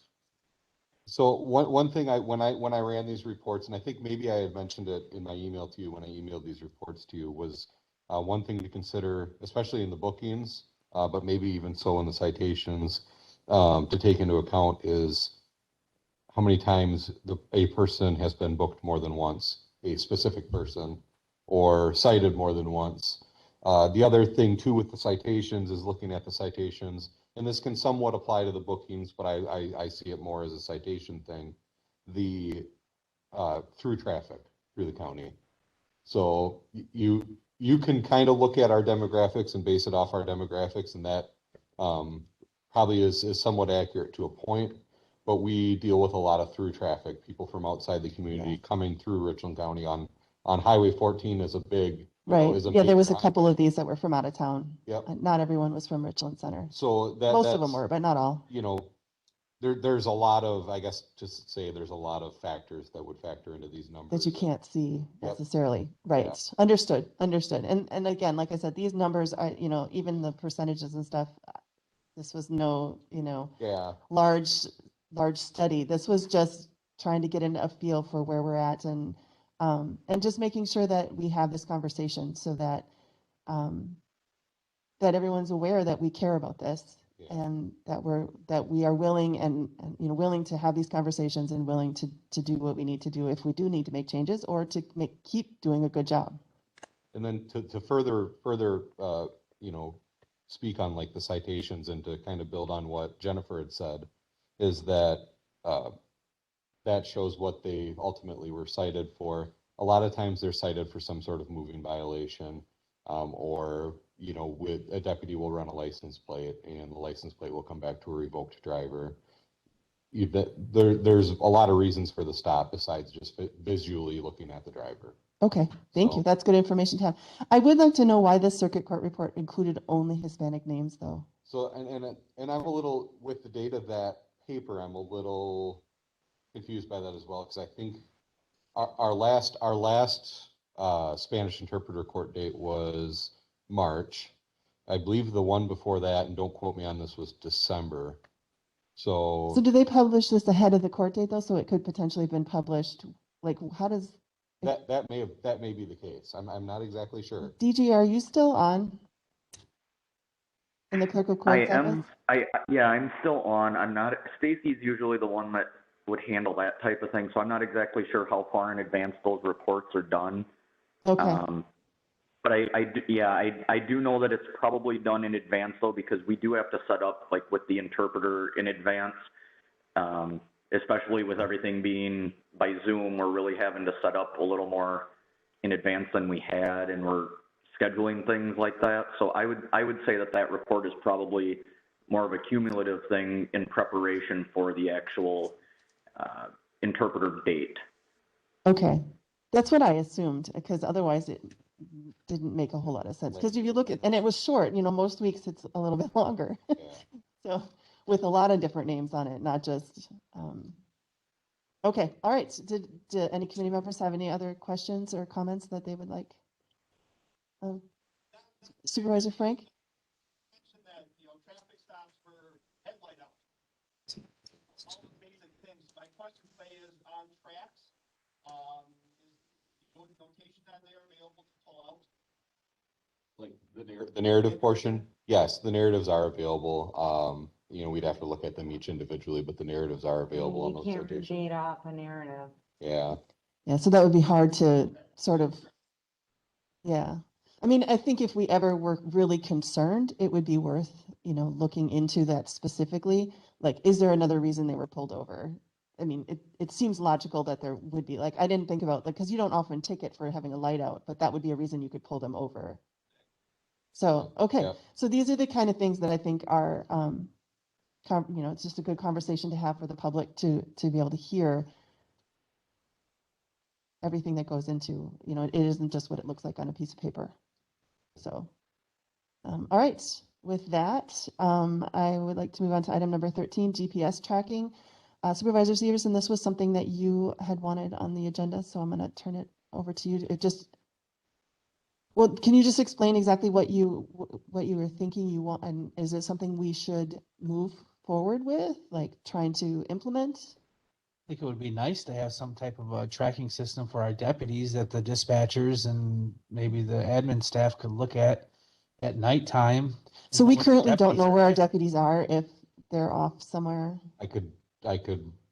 C: So one thing when I ran these reports, and I think maybe I had mentioned it in my email to you when I emailed these reports to you, was one thing to consider, especially in the bookings, but maybe even so in the citations, to take into account is how many times a person has been booked more than once, a specific person, or cited more than once. The other thing too with the citations is looking at the citations, and this can somewhat apply to the bookings, but I see it more as a citation thing, the through traffic through the county. So you can kind of look at our demographics and base it off our demographics, and that probably is somewhat accurate to a point. But we deal with a lot of through traffic, people from outside the community coming through Richland County on Highway 14 is a big,
A: right. There was a couple of these that were from out of town.
C: Yep.
A: Not everyone was from Richland Center.
C: So
A: most of them were, but not all.
C: There's a lot of, I guess, just to say there's a lot of factors that would factor into these numbers
A: that you can't see necessarily.
C: Yep.
A: Right.
C: Yeah.
A: Understood. And again, like I said, these numbers are, even the percentages and stuff, this was no, large study. This was just trying to get a feel for where we're at, and just making sure that we have this conversation so that that everyone's aware that we care about this, and that we are willing and willing to have these conversations, and willing to do what we need to do if we do need to make changes, or to keep doing a good job.
C: And then to further speak on like the citations, and to kind of build on what Jennifer had said, is that that shows what they ultimately were cited for. A lot of times they're cited for some sort of moving violation, or you know, with a deputy will run a license plate and the license plate will come back to a revoked driver. There's a lot of reasons for the stop besides just visually looking at the driver.
A: Okay, thank you.
C: So-
A: That's good information to have. I would like to know why this circuit court report included only Hispanic names, though.
C: So, and I'm a little, with the date of that paper, I'm a little confused by that as well, because I think our last Spanish interpreter court date was March. I believe the one before that, and don't quote me on this, was December.
A: So
C: So
A: do they publish this ahead of the court date, though? So it could potentially have been published, like, how does,
C: that may be the case. I'm not exactly sure.
A: DG, are you still on? In the clerk of
D: I
A: court's office?
D: am, yeah, I'm still on. I'm not, Stacy's usually the one that would handle that type of thing, so I'm not exactly sure how far in advance those reports are done.
A: Okay,
D: But I do know that it's probably done in advance though, because we do have to set up like with the interpreter in advance. Especially with everything being by Zoom, we're really having to set up a little more in advance than we had, and we're scheduling things like that. So I would say that report is probably more of a cumulative thing in preparation for the actual interpreter date.
A: okay. That's what I assumed, because otherwise it didn't make a whole lot of sense. Because if you look at, and it was short, you know, most weeks it's a little bit longer.
C: Yeah.
A: So with a lot of different names on it, not just, okay, all right. So did any committee members have any other questions or comments that they would like? Supervisor Frank?
H: Mentioned that, you know, traffic stops for headlight out. All the basic things. My question today is on tracks. Is the notation on there available to pull out?
C: Like the narrative portion, yes, the narratives are available. You know, we'd have to look at them each individually, but the narratives are available on
I: You
C: those
I: can't
C: citations.
I: read off a narrative.
C: Yeah,
A: Yeah, so that would be hard to sort of, yeah. I mean, I think if we ever were really concerned, it would be worth, you know, looking into that specifically. Like, is there another reason they were pulled over? I mean, it seems logical that there would be, like, I didn't think about, like, because you don't often ticket for having a light out, but that would be a reason you could pull them over. So, okay,
C: Yeah.
A: so these are the kind of things that I think are, you know, it's just a good conversation to have for the public to be able to hear everything that goes into, you know, it isn't just what it looks like on a piece of paper. So, all right, with that, I would like to move on to item number 13, GPS tracking. Supervisor Severson, this was something that you had wanted on the agenda, so I'm going to turn it over to you. Well, can you just explain exactly what you were thinking you want, and is it something we should move forward with, like trying to implement?
B: I think it would be nice to have some type of a tracking system for our deputies that the dispatchers and maybe the admin staff could look at nighttime.
A: So we
B: When
A: currently don't
B: deputies
A: know
B: are
A: where our
B: active.
A: deputies are, if they're off somewhere.
C: I could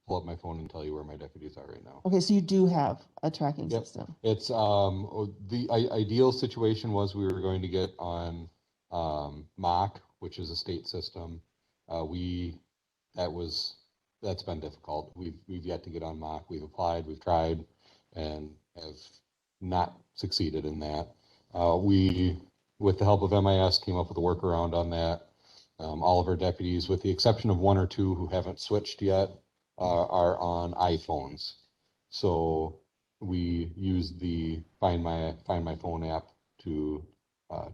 C: pull up my phone and tell you where my deputies are right now.
A: Okay, so you do have a tracking
C: Yep.
A: system.
C: It's the ideal situation was we were going to get on MOC, which is a state system. That's been difficult. We've yet to get on MOC. We've applied, we've tried, and have not succeeded in that. We, with the help of MIS, came up with a workaround on that. All of our deputies, with the exception of one or two who haven't switched yet, are on iPhones. So we use the Find My Phone app to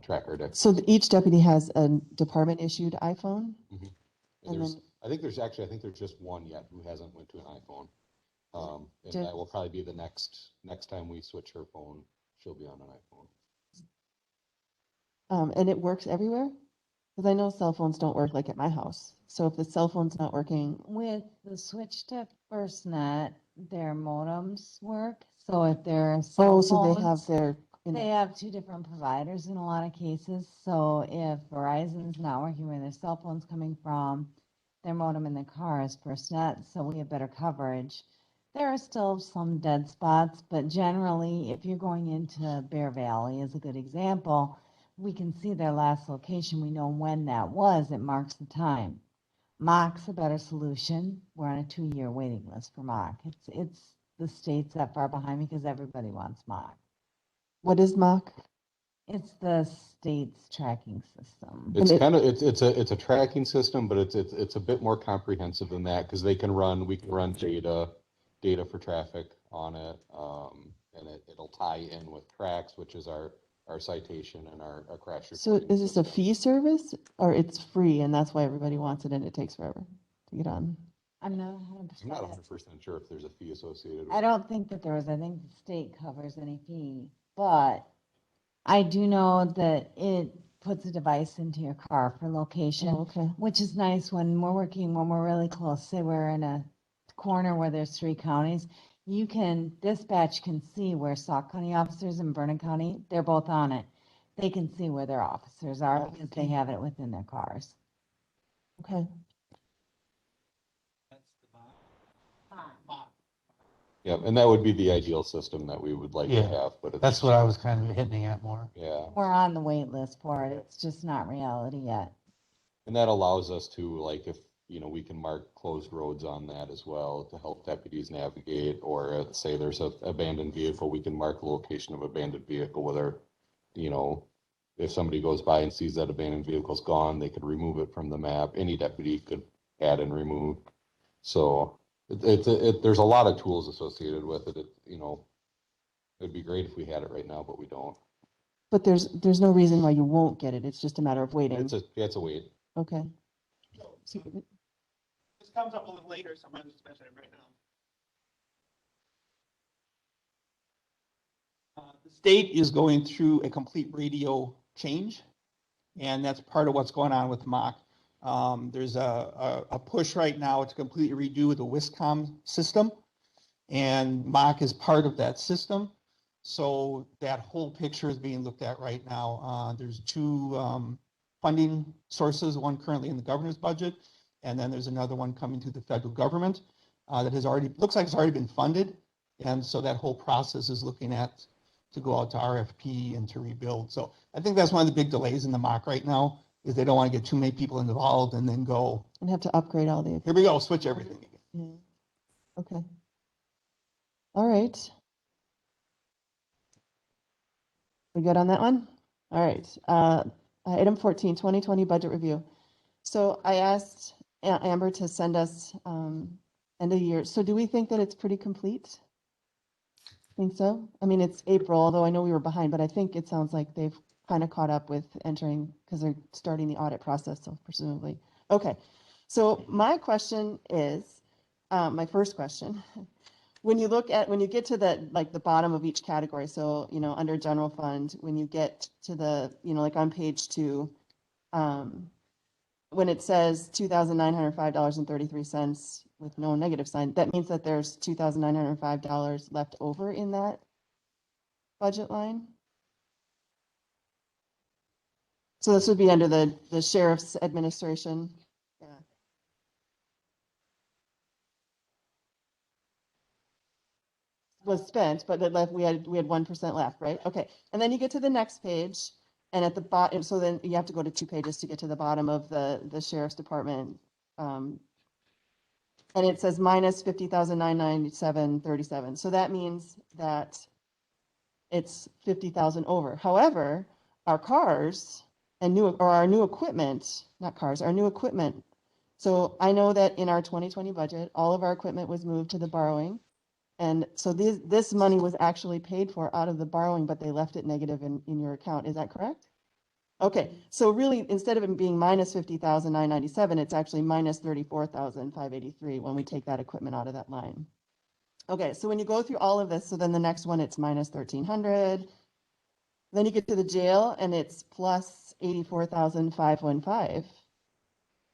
C: track our deputies.
A: So each deputy has a department issued iPhone? And then,
C: I think there's just one yet who hasn't went to an iPhone. And
A: Did-
C: that will probably be the next time we switch her phone, she'll be on an iPhone.
A: and it works everywhere? Because I know cell phones don't work like at my house. So if the cell phone's not working,
I: With the switch to FirstNet, their modems work. So if they're cell
A: oh, so they have
I: phones,
A: their,
I: they have two different providers in a lot of cases. So if Verizon's not working where their cell phone's coming from, their modem in the car is FirstNet, so we have better coverage. There are still some dead spots, but generally, if you're going into Bear Valley is a good example, we can see their last location. We know when that was. It marks the time. MOC's a better solution. We're on a 2-year waiting list for MOC. The state's that far behind because everybody wants MOC.
A: what is MOC?
I: It's the state's tracking system.
C: It's kind of, it's a tracking system, but it's a bit more comprehensive than that, because we can run data for traffic on it. And it'll tie in with tracks, which is our citation and our crash
A: So
C: reporting
A: is this a
C: system.
A: fee service or it's free and that's why everybody wants it and it takes forever to get on?
I: I'm not
C: I'm not
I: 100%.
C: 100% sure if there's a fee associated with
I: I
C: it.
I: don't think that there was, I think the state covers any fee, but I do know that it puts a device into your car for location,
A: Oh, okay.
I: which is nice when we're really close, say we're in a corner where there's 3 counties, dispatch can see where Sauk County officers and Vernon County, they're both on it. They can see where their officers are because they have it within their cars.
A: Okay.
C: Yeah, and that would be the ideal system that we would like to
B: Yeah,
C: have, but it's.
B: That's what I was kind of hinting at more.
C: Yeah,
I: We're on the wait list for it. It's just not reality yet.
C: and that allows us to, like, if, we can mark closed roads on that as well to help deputies navigate, or say there's a abandoned vehicle, we can mark the location of abandoned vehicle, whether, if somebody goes by and sees that abandoned vehicle's gone, they could remove it from the map. Any deputy could add and remove. So there's a lot of tools associated with it. It'd be great if we had it right now, but we don't.
A: But there's no reason why you won't get it. It's just a matter of waiting.
C: It's a wait.
A: Okay.
H: So this comes up a little later, so I'm just mentioning it right now.
J: The state is going through a complete radio change, and that's part of what's going on with MOC. There's a push right now to completely redo the WISCOM system, and MOC is part of that system. So that whole picture is being looked at right now. There's 2 funding sources, one currently in the governor's budget, and then there's another one coming through the federal government that looks like it's already been funded. And so that whole process is looking at to go out to RFP and to rebuild. So I think that's one of the big delays in the MOC right now, is they don't want to get too many people involved and then go,
A: And have to upgrade all the.
J: here we go, switch everything again.
A: Yeah. Okay. All right. We good on that one? All right. Item 14, 2020 budget review. So I asked Amber to send us end of year. So do we think that it's pretty complete? Think so? I mean, it's April, although I know we were behind, but I think it sounds like they've kind of caught up with entering, because they're starting the audit process, so presumably. Okay. So my question is, my first question, when you get to the bottom of each category, so under general fund, when you get to the like on page 2, when it says $2,905.33 with no negative sign, that means that there's $2,905 left over in that budget line. So this would be under the sheriff's administration. Yeah. Was spent, but it left, we had 1% left, right? Okay. And then you get to the next page, and at the bottom, so then you have to go to 2 pages to get to the bottom of the sheriff's department. And it says minus 50,997.37. So that means that it's 50,000 over. However, our cars and our new equipment, not cars, our new equipment. So I know that in our 2020 budget, all of our equipment was moved to the borrowing. And so this money was actually paid for out of the borrowing, but they left it negative in your account. Is that correct? Okay, so really, instead of it being minus 50,997, it's actually minus 34,583 when we take that equipment out of that line. Okay, so when you go through all of this, so then the next one, it's minus 1,300. Then you get to the jail, and it's plus 84,515,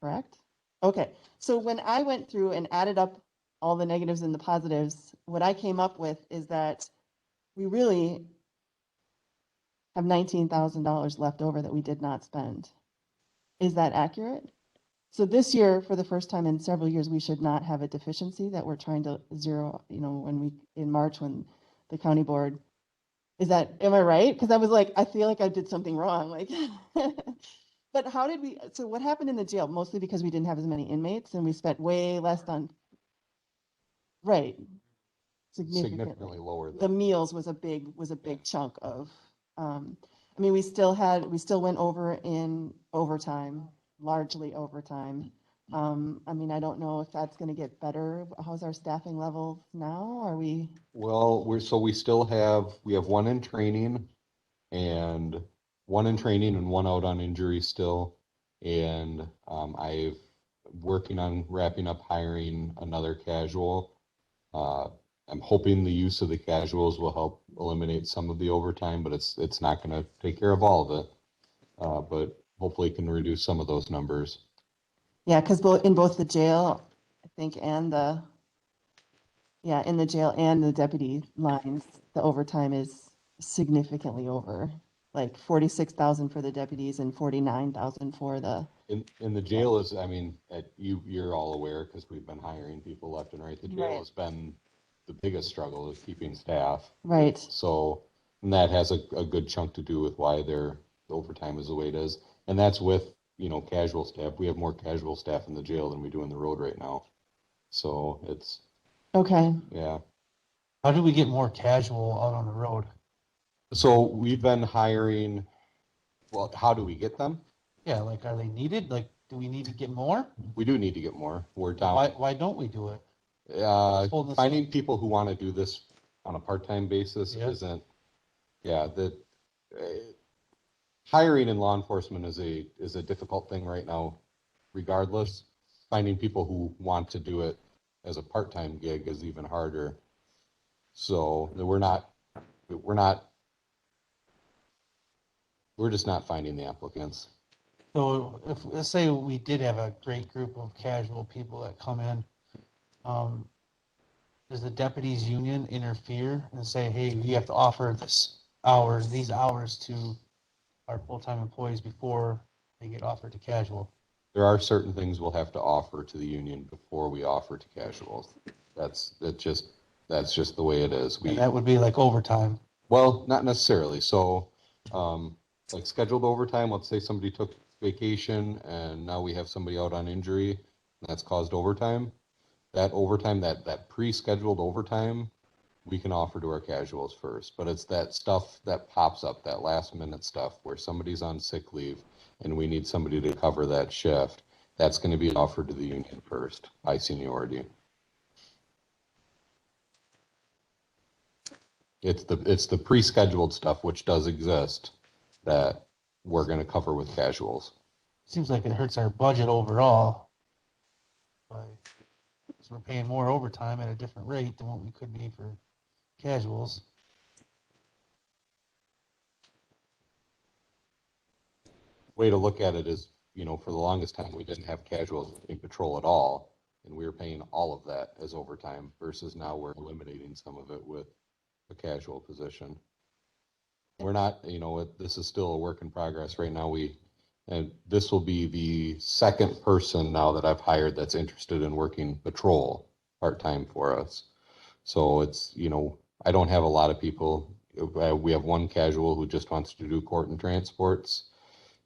A: correct? Okay, so when I went through and added up all the negatives and the positives, what I came up with is that we really have $19,000 left over that we did not spend. Is that accurate? So this year, for the first time in several years, we should not have a deficiency that we're trying to zero, in March when the county board, am I right? Because I was like, I feel like I did something wrong. Like, but so what happened in the jail? Mostly because we didn't have as many inmates and we spent way less on, right. Significantly
C: Significantly lower.
A: The meals was a big chunk of, I mean, we still went over in overtime, largely overtime. I mean, I don't know if that's gonna get better. How's our staffing levels now? Are we,
C: Well, we still we have one in training and one out on injury still. And I've working on wrapping up hiring another casual. I'm hoping the use of the casuals will help eliminate some of the overtime, but it's not gonna take care of all of it. But hopefully it can reduce some of those numbers.
A: yeah, because in both the jail, I think, and in the jail and the deputy lines, the overtime is significantly over. Like 46,000 for the deputies and 49,000 for the,
C: In the jail is, I mean, you're all aware because we've been hiring people left and right. The jail
A: Right.
C: has been the biggest struggle is keeping staff.
A: right.
C: So, and that has a good chunk to do with why their overtime is the way it is. And that's with, casual staff. We have more casual staff in the jail than we do in the road right now. So it's,
A: Okay,
C: yeah.
B: How do we get more casual out on the road?
C: So we've been hiring, well, how do we get them?
B: Yeah, like, are they needed? Like, do we need to get more?
C: We do need to get more. We're down.
B: Why don't we do it? Holding us
C: Finding
B: up.
C: people who want to do this on a part-time basis
B: Yeah.
C: isn't, hiring in law enforcement is a difficult thing right now, regardless. Finding people who want to do it as a part-time gig is even harder. So we're just not finding the applicants.
B: So if, let's say we did have a great group of casual people that come in, does the deputies union interfere and say, hey, you have to offer these hours to our full-time employees before they get offered to casual?
C: There are certain things we'll have to offer to the union before we offer to casuals. That's just the way it is.
B: And that would be like overtime.
C: Well, not necessarily. So, like scheduled overtime, let's say somebody took vacation and now we have somebody out on injury and that's caused overtime. That overtime, that pre-scheduled overtime, we can offer to our casuals first. But it's that stuff that pops up, that last minute stuff where somebody's on sick leave and we need somebody to cover that shift. That's going to be offered to the union first by seniority. It's the pre-scheduled stuff, which does exist, that we're going to cover with casuals.
B: Seems like it hurts our budget overall. Because we're paying more overtime at a different rate than what we could be for casuals.
C: Way to look at it is, for the longest time, we didn't have casuals in patrol at all, and we were paying all of that as overtime versus now we're eliminating some of it with a casual position. We're not, this is still a work in progress right now. And this will be the second person now that I've hired that's interested in working patrol part-time for us. So it's, I don't have a lot of people. We have one casual who just wants to do court and transports.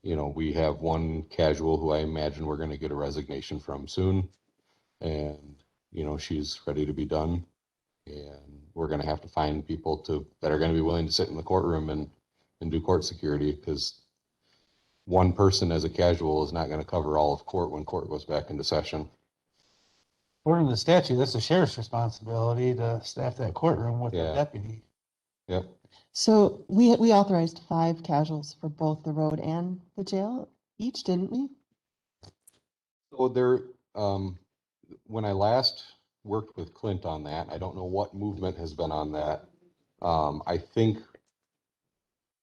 C: We have one casual who I imagine we're going to get a resignation from soon. And, she's ready to be done. And we're going to have to find people that are going to be willing to sit in the courtroom and do court security, because one person as a casual is not going to cover all of court when court goes back into session.
B: According to the statute, that's the sheriff's responsibility to staff that courtroom with a deputy.
C: Yep.
A: So we authorized 5 casuals for both the road and the jail each, didn't we?
C: So when I last worked with Clint on that, I don't know what movement has been on that. I think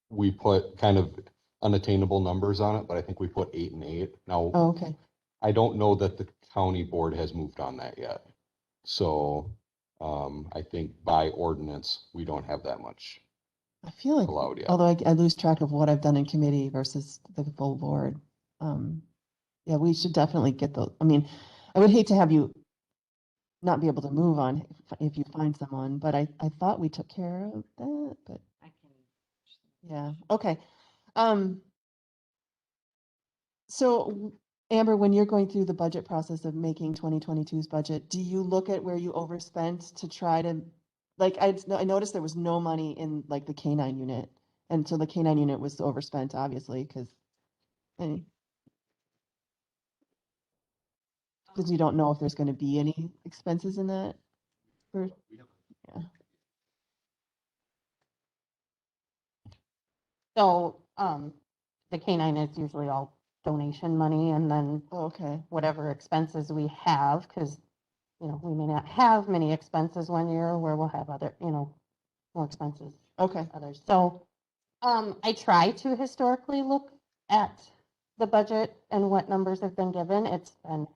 C: we put kind of unattainable numbers on it, but I think we put 8 and 8. Now,
A: Oh, okay.
C: I don't know that the county board has moved on that yet. So I think by ordinance, we don't have that much.
A: I feel like,
C: allowed yet.
A: although I lose track of what I've done in committee versus the full board. Yeah, we should definitely get those. I mean, I would hate to have you not be able to move on if you find someone, but I thought we took care of that, but yeah, okay. So Amber, when you're going through the budget process of making 2022's budget, do you look at where you overspent to try to, like, I noticed there was no money in like the K-9 unit, And so the K-9 unit was overspent, obviously, because you don't know if there's going to be any expenses in that. Yeah.
E: So, the K-9 is usually all donation money and then
A: Oh, okay.
E: whatever expenses we have, because, we may not have many expenses one year where we'll have other, more expenses
A: Okay.
E: others. So, I try to historically look at the budget and what numbers have been given. It's been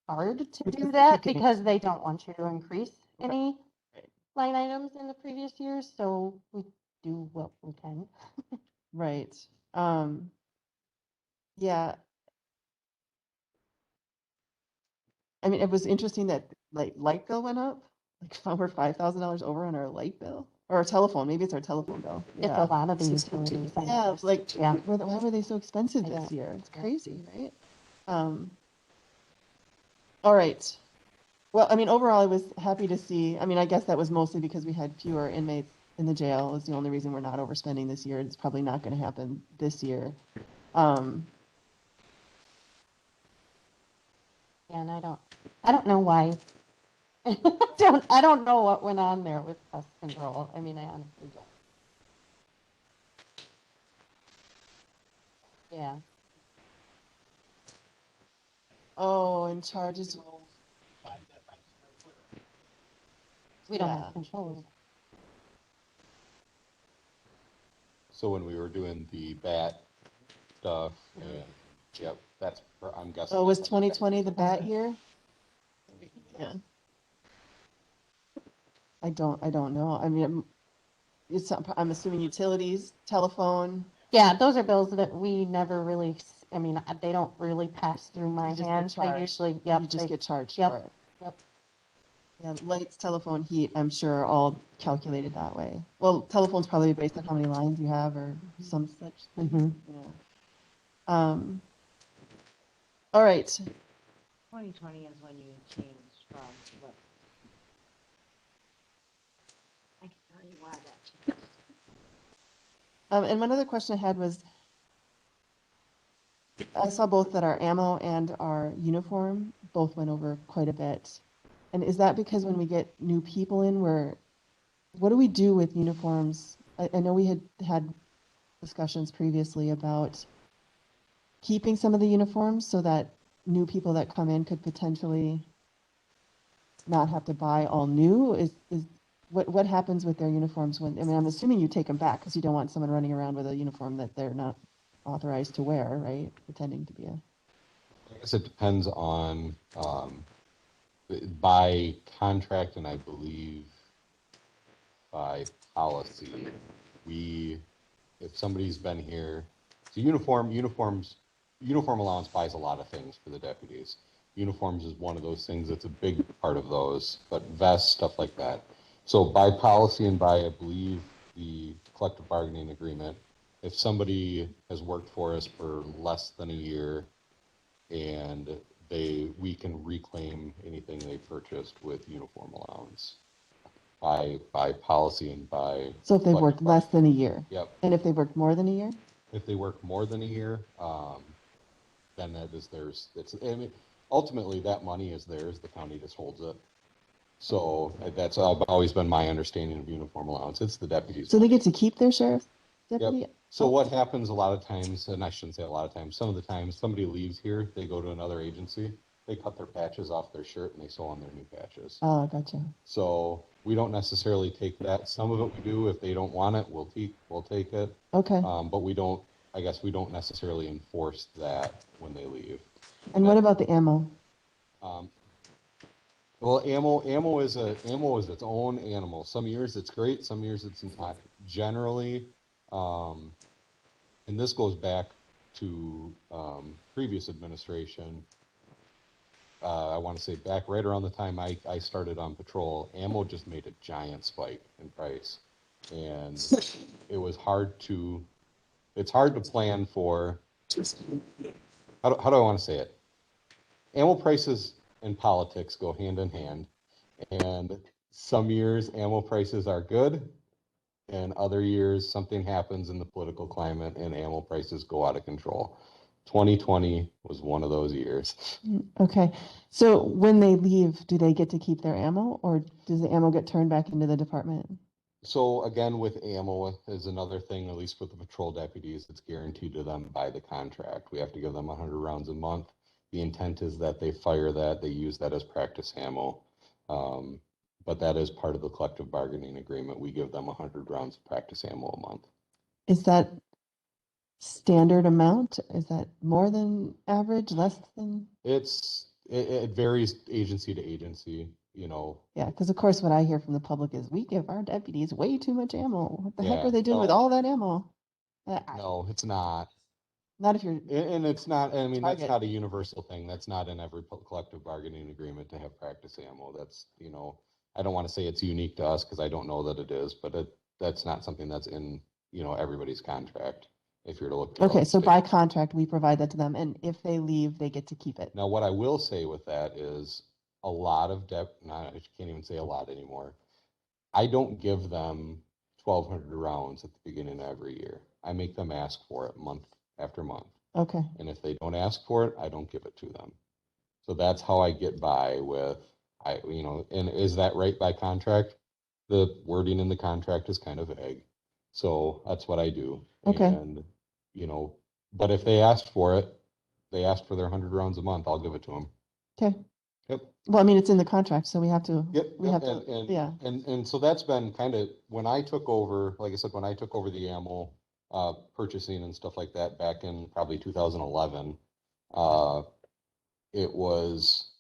E: hard to
A: Because
E: do
A: they
E: that
A: keep getting-
E: because they don't want you to increase any line items in the previous years, so we do what we can.
A: Right. Yeah. I mean, it was interesting that like light bill went up. Like we're $5,000 over on our light bill or our telephone. Maybe it's our telephone bill.
E: It's a
A: Yeah.
E: lot of the utilities.
A: Yeah. Like,
E: Yeah.
A: why were they so expensive
E: I
A: this
E: don't-
A: year? It's
E: yeah.
A: crazy, right? All right. Well, I mean, overall, I was happy to see. I mean, I guess that was mostly because we had fewer inmates in the jail is the only reason we're not overspending this year. It's probably not going to happen this year.
E: And I don't know why. I don't know what went on there with pest control. I mean, I honestly don't. Yeah.
A: Oh, and charges.
E: We don't
A: Yeah.
E: have control.
C: So when we were doing the bat stuff, and, yep, I'm guessing.
A: Oh, was
C: that's when
A: 2020 the bat year? Yeah. I don't know. I mean, I'm assuming utilities, telephone.
E: Yeah, those are bills that we never really, I mean, they don't really pass through my
A: You just get
E: hands. I
A: charged.
E: usually,
A: You just get charged
E: yep,
A: for it.
E: yep.
A: Yeah, lights, telephone, heat, I'm sure are all calculated that way. Well, telephone's probably based on how many lines you have or some such thing.
E: Mhm.
A: Yeah. All right.
I: 2020 is when you changed from what? I can tell you why that changed.
A: And one other question I had was, I saw both that our ammo and our uniform both went over quite a bit. And is that because when we get new people in, what do we do with uniforms? I know we had discussions previously about keeping some of the uniforms so that new people that come in could potentially not have to buy all new. What happens with their uniforms when, I mean, I'm assuming you take them back because you don't want someone running around with a uniform that they're not authorized to wear, right? Pretending to be a.
C: I guess it depends on, by contract and I believe by policy, if somebody's been here, so uniform allowance buys a lot of things for the deputies. Uniforms is one of those things that's a big part of those, but vests, stuff like that. So by policy and by, I believe, the collective bargaining agreement, if somebody has worked for us for less than a year and we can reclaim anything they purchased with uniform allowance by policy and by.
A: So if they've worked
C: collective
A: less than a
C: bargaining.
A: year?
C: Yep.
A: And if they've worked more than a year?
C: If they work more than a year, then that is theirs. I mean, ultimately that money is theirs. The county just holds it. So that's always been my understanding of uniform allowance. It's the deputies.
A: So they get to keep their sheriff's
C: Yep.
A: deputy?
C: So what happens a lot of times, and I shouldn't say a lot of times, some of the times somebody leaves here, they go to another agency, they cut their patches off their shirt and they sew on their new patches.
A: Oh, gotcha.
C: So we don't necessarily take that. Some of it we do. If they don't want it, we'll take it.
A: Okay.
C: But we don't necessarily enforce that when they leave.
A: And what about the ammo?
C: Well, ammo is its own animal. Some years it's great, some years it's not. Generally, and this goes back to previous administration. I want to say back right around the time I started on patrol, ammo just made a giant spike in price, and it's hard to plan for. How do I want to say it? Ammo prices and politics go hand in hand, and some years ammo prices are good, and other years, something happens in the political climate and ammo prices go out of control. 2020 was one of those years.
A: Okay, so when they leave, do they get to keep their ammo, or does the ammo get turned back into the department?
C: So again, with ammo is another thing, at least with the patrol deputies, it's guaranteed to them by the contract. We have to give them 100 rounds a month. The intent is that they fire that, they use that as practice ammo. But that is part of the collective bargaining agreement. We give them 100 rounds of practice ammo a month.
A: Is that standard amount? Is that more than average, less than?
C: It varies agency to agency, you know.
A: Yeah, because of course what I hear from the public is we give our deputies way too much ammo. What the heck
C: Yeah,
A: are they doing with
C: no.
A: all that ammo?
C: No, it's not.
A: Not if you're,
C: And it's not, I mean, that's
A: Target.
C: not a universal thing. That's not in every collective bargaining agreement to have practice ammo. That's, you know, I don't want to say it's unique to us because I don't know that it is, but that's not something that's in, you know, everybody's contract. If you're to look.
A: okay, so
C: throughout
A: by
C: the state.
A: contract, we provide that to them, and if they leave, they get to keep it.
C: Now, what I will say with that is a lot of I can't even say a lot anymore. I don't give them 1,200 rounds at the beginning of every year. I make them ask for it month after month.
A: Okay,
C: And if they don't ask for it, I don't give it to them. So that's how I get by with, you know, and is that right by contract? The wording in the contract is kind of vague. So that's what I do.
A: Okay.
C: And, you know, but if they ask for it, they ask for their 100 rounds a month, I'll give it to them.
A: okay.
C: Yep.
A: Well, I mean, it's in the contract, so we have to,
C: Yep.
A: we
C: Yep.
A: have to, yeah.
C: And so that's been kind of, when I took over, like I said, when I took over the ammo purchasing and stuff like that back in probably 2011, it was,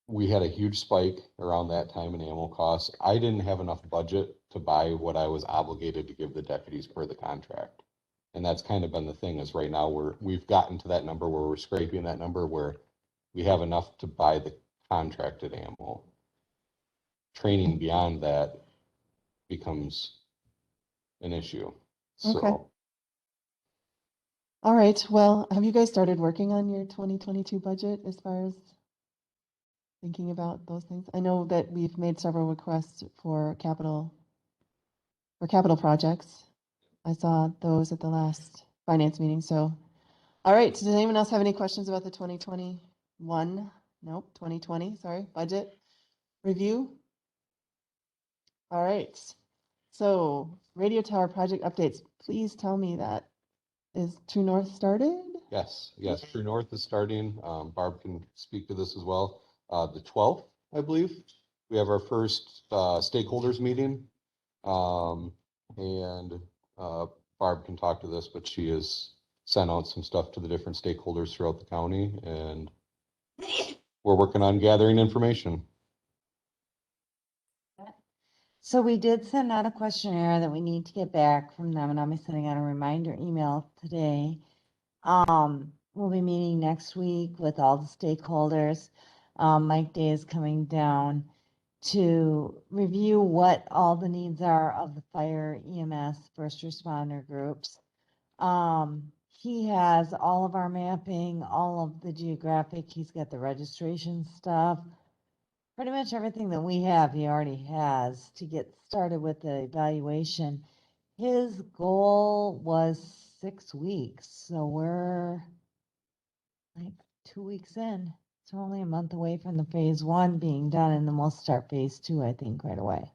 C: we had a huge spike around that time in ammo costs. I didn't have enough budget to buy what I was obligated to give the deputies per the contract. And that's kind of been the thing, is right now we've gotten to that number where we're scraping that number where we have enough to buy the contracted ammo. Training beyond that becomes an issue.
A: Okay.
C: So
A: All right, well, have you guys started working on your 2022 budget as far as thinking about those things? I know that we've made several requests for capital projects. I saw those at the last finance meeting, so. All right, does anyone else have any questions about the 2021? Nope, 2020, sorry, budget review? All right, so radio tower project updates, please tell me that. Is True North started?
C: yes, True North is starting. Barb can speak to this as well. The 12th, I believe, we have our first stakeholders meeting. And Barb can talk to this, but she has sent out some stuff to the different stakeholders throughout the county, and we're working on gathering information.
I: So we did send out a questionnaire that we need to get back from them, and I'll be sending out a reminder email today. We'll be meeting next week with all the stakeholders. Mike Day is coming down to review what all the needs are of the fire, EMS, first responder groups. He has all of our mapping, all of the geographic, he's got the registration stuff. Pretty much everything that we have, he already has to get started with the evaluation. His goal was 6 weeks, so we're like 2 weeks in. So only a month away from the phase 1 being done, and then we'll start phase 2, I think, right away.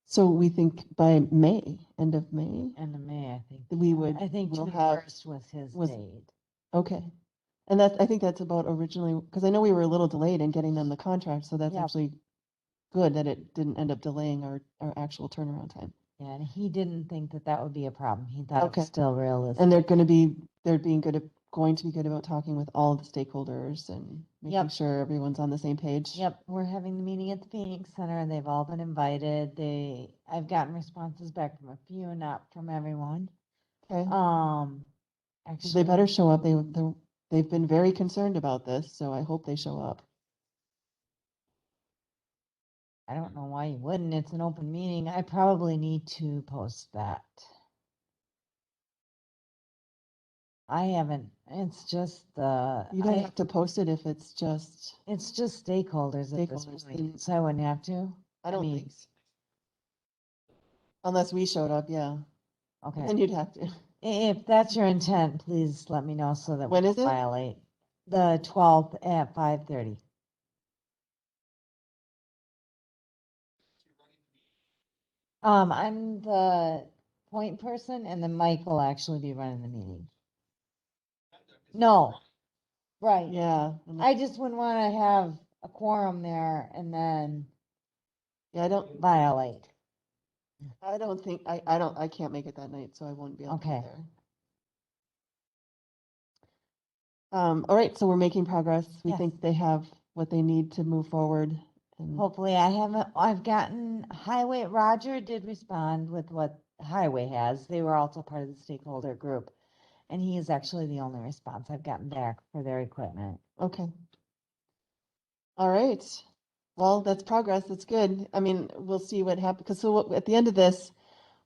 A: So we think by May, end of May,
I: End of May, I think.
A: we would,
I: I think
A: we'll
I: June
A: have,
I: 1st was his
A: was-
I: date.
A: okay. And that, I think that's about originally, because I know we were a little delayed in getting them the contract, so that's
I: Yep.
A: actually good that it didn't end up delaying our actual turnaround time.
I: Yeah, and he didn't think that that would be a problem. He thought it
A: Okay.
I: was still realistic.
A: And they're being going to be good about talking with all the stakeholders and making
I: Yep.
A: sure everyone's on the same page.
I: Yep, we're having the meeting at the Phoenix Center, and they've all been invited. I've gotten responses back from a few, not from everyone.
A: Okay.
I: Actually,
A: They better show up. They've been very concerned about this, so I hope they show up.
I: I don't know why you wouldn't. It's an open meeting. I probably need to post that. I haven't, it's just,
A: You don't have to post it if it's just,
I: it's just stakeholders at this
A: Stakeholders,
I: point,
A: then-
I: so I wouldn't have to.
A: I don't
I: mean,
A: think so. Unless we showed up, yeah.
I: Okay.
A: Then you'd have to.
I: If that's your intent, please let me know so that we
A: When
I: don't
A: is it?
I: violate. The 12th at 5:30. I'm the point person and then Mike will actually be running the meeting. No, right.
A: Yeah.
I: I just wouldn't want to have a quorum there and then
A: Yeah,
I: violate.
A: I don't think, I can't make it that night, so I won't be able to be
I: Okay.
A: there. All right, so we're making progress. We
I: Yes.
A: think they have what they need to move forward. And
I: Hopefully I've gotten Highway, Roger did respond with what Highway has. They were also part of the stakeholder group. And he is actually the only response I've gotten back for their equipment.
A: okay. All right. Well, that's progress. That's good. I mean, we'll see what happens. Because at the end of this,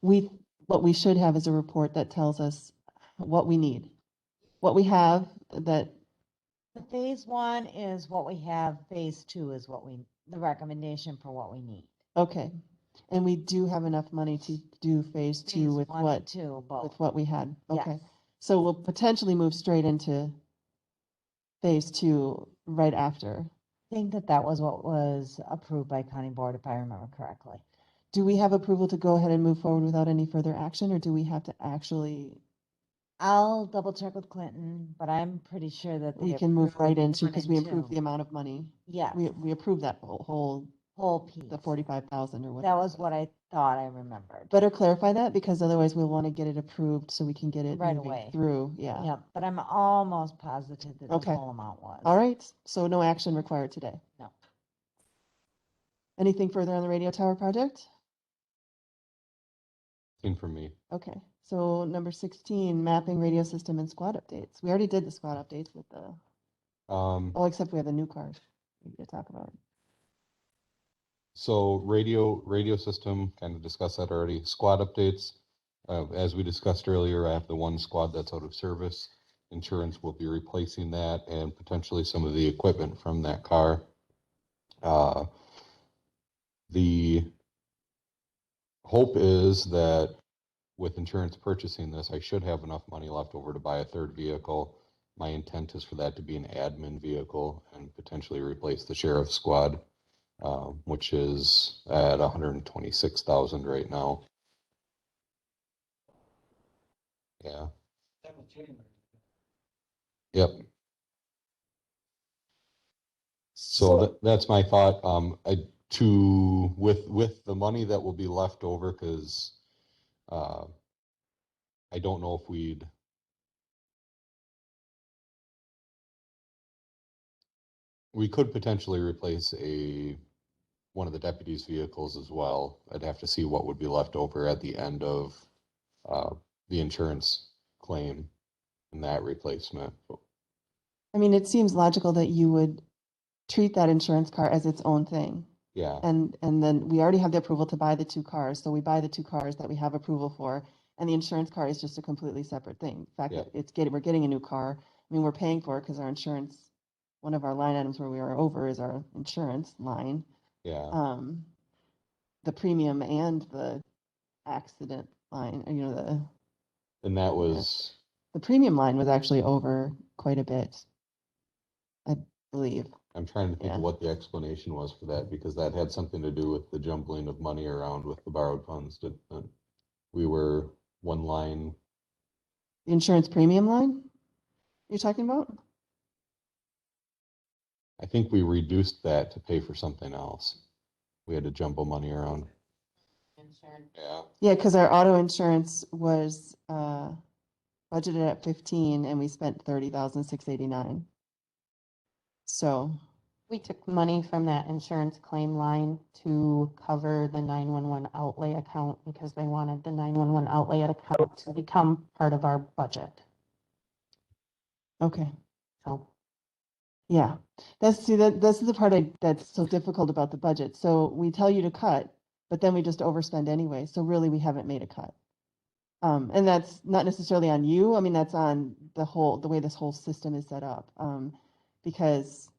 A: what we should have is a report that tells us what we need, what we have that,
I: The phase 1 is what we have, phase 2 is the recommendation for what we need.
A: okay. And we do have enough money to do phase 2
I: Phase
A: with
I: 1 and 2, both.
A: with what we had. Okay.
I: Yes.
A: So we'll potentially move straight into phase 2 right after.
I: I think that was what was approved by County Board, if I remember correctly.
A: Do we have approval to go ahead and move forward without any further action, or do we have to actually,
I: I'll double check with Clinton, but I'm pretty sure that
A: we
I: they
A: can move right
I: approved
A: into,
I: 1
A: because
I: and
A: we improved
I: 2.
A: the amount of money.
I: Yes,
A: We approved that whole,
I: whole piece.
A: the 45,000 or whatever.
I: That was what I thought I remembered.
A: Better clarify that, because otherwise we'll want to get it approved so we can get it
I: Right
A: moving
I: away.
A: through. Yeah.
I: Yeah, but I'm almost positive that the
A: Okay.
I: whole amount was.
A: All right. So no action required today.
I: No.
A: Anything further on the radio tower project?
C: Thing for me.
A: Okay. So number 16, mapping radio system and squad updates. We already did the squad updates with the, oh, except we have the new cars we need to talk about.
C: So radio system, kind of discussed that already. Squad updates. As we discussed earlier, I have the one squad that's out of service. Insurance will be replacing that and potentially some of the equipment from that car. The hope is that with insurance purchasing this, I should have enough money left over to buy a third vehicle. My intent is for that to be an admin vehicle and potentially replace the sheriff's squad, which is at 126,000 right now. Yeah. Yep. So that's my thought. With the money that will be left over, because I don't know if we could potentially replace one of the deputies' vehicles as well. I'd have to see what would be left over at the end of the insurance claim and that replacement.
A: I mean, it seems logical that you would treat that insurance car as its own thing.
C: Yeah.
A: And then we already have the approval to buy the 2 cars. So we buy the 2 cars that we have approval for. And the insurance car is just a completely separate thing. In fact,
C: Yeah.
A: we're getting a new car. I mean, we're paying for it because our insurance, one of our line items where we are over is our insurance line.
C: Yeah.
A: The premium and the accident line,
C: And that was,
A: the premium line was actually over quite a bit, I believe.
C: I'm trying to think
A: Yeah.
C: of what the explanation was for that, because that had something to do with the jumbling of money around with the borrowed funds. We were one line.
A: The insurance premium line you're talking about?
C: I think we reduced that to pay for something else. We had to jumble money around.
E: Insurance.
C: Yeah.
A: Yeah, because our auto insurance was budgeted at 15 and we spent 30,689. So,
E: We took money from that insurance claim line to cover the 911 outlay account because they wanted the 911 outlay account to become part of our budget.
A: okay.
E: So
A: Yeah, this is the part that's so difficult about the budget. So we tell you to cut, but then we just overspend anyway. So really, we haven't made a cut. And that's not necessarily on you. I mean, that's on the way this whole system is set up. Because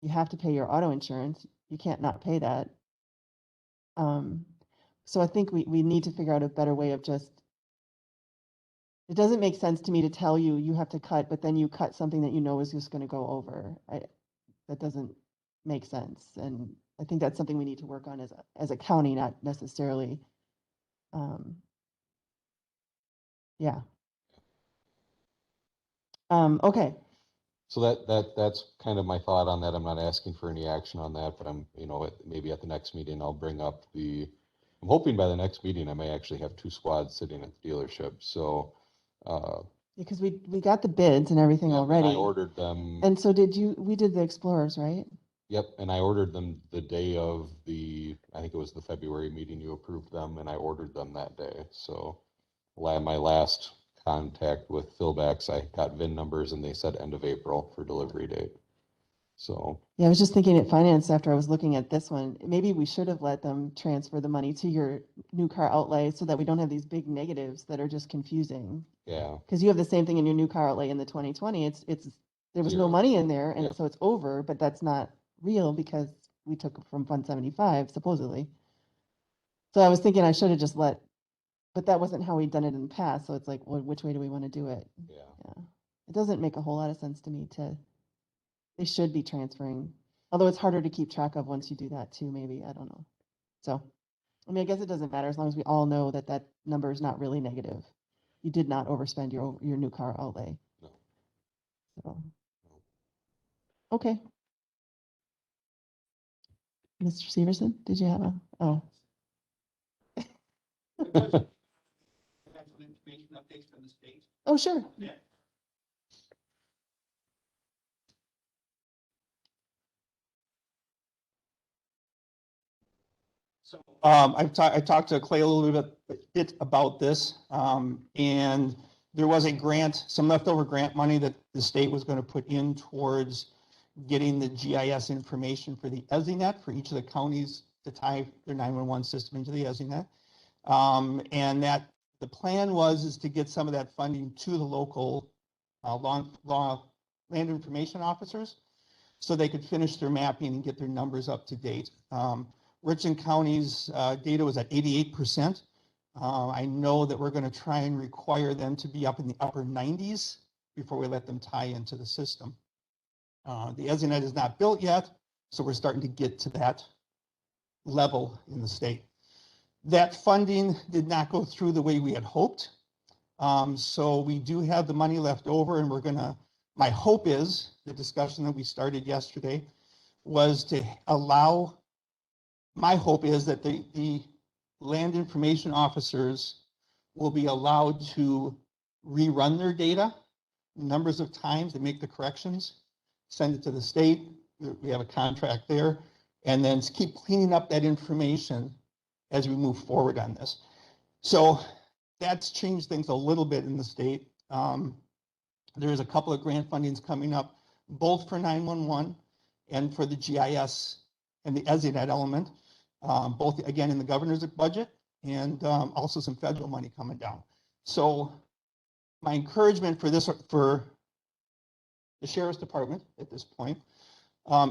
A: you have to pay your auto insurance. You can't not pay that. So I think we need to figure out a better way of just, it doesn't make sense to me to tell you, you have to cut, but then you cut something that you know is just going to go over. That doesn't make sense. And I think that's something we need to work on as a county, not necessarily, yeah. Okay.
C: So that's kind of my thought on that. I'm not asking for any action on that, but I'm, maybe at the next meeting, I'll bring up I'm hoping by the next meeting, I may actually have 2 squads sitting at the dealership. So,
A: Because we got the bids and everything
C: yep,
A: already.
C: and I ordered them.
A: And so we did the Explorers, right?
C: Yep, and I ordered them the day of I think it was the February meeting, you approved them, and I ordered them that day. So my last contact with Philbacks, I got VIN numbers and they said end of April for delivery date. So.
A: Yeah, I was just thinking at finance after I was looking at this one, maybe we should have let them transfer the money to your new car outlay so that we don't have these big negatives that are just confusing.
C: Yeah.
A: Because you have the same thing in your new car outlay in the 2020. There was no
C: Zero.
A: money in there, and
C: Yeah.
A: so it's over, but that's not real because we took it from Fund 75, supposedly. So I was thinking I should have just but that wasn't how we'd done it in the past. So it's like, well, which way do we want to do it?
C: Yeah.
A: It doesn't make a whole lot of sense to me they should be transferring, although it's harder to keep track of once you do that too, maybe, I don't know. So, I mean, I guess it doesn't matter as long as we all know that number is not really negative. You did not overspend your new car outlay.
C: No.
A: So, okay. Mr. Severson, did you have
H: Financial information updates from the state.
A: Oh, sure.
H: Yeah. So,
J: I talked to Clay a little bit about this, and there was a grant, some leftover grant money that the state was going to put in towards getting the GIS information for the EZNet for each of the counties to tie their 911 system into the EZNet. And that the plan is to get some of that funding to the local land information officers so they could finish their mapping and get their numbers up to date. Richland County's data was at 88%. I know that we're going to try and require them to be up in the upper 90s before we let them tie into the system. The EZNet is not built yet, so we're starting to get to that level in the state. That funding did not go through the way we had hoped. So we do have the money left over, and my hope is, the discussion that we started yesterday was to allow, my hope is that the land information officers will be allowed to rerun their data numbers of times and make the corrections, send it to the state. We have a contract there, and then keep cleaning up that information as we move forward on this. So that's changed things a little bit in the state. There's a couple of grant fundings coming up, both for 911 and for the GIS and the EZNet element, both again in the governor's budget, and also some federal money coming down. So my encouragement for the sheriff's department at this point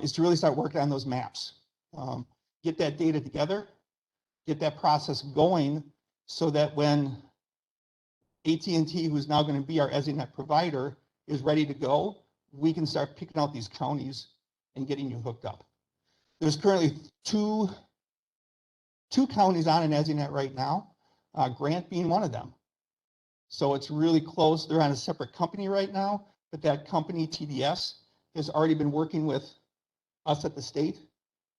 J: is to really start working on those maps. Get that data together, get that process going so that when AT&T, who's now going to be our EZNet provider, is ready to go, we can start picking out these counties and getting you hooked up. There's currently two counties on an EZNet right now, Grant being one of them. So it's really close. They're on a separate company right now, but that company, TDS, has already been working with us at the state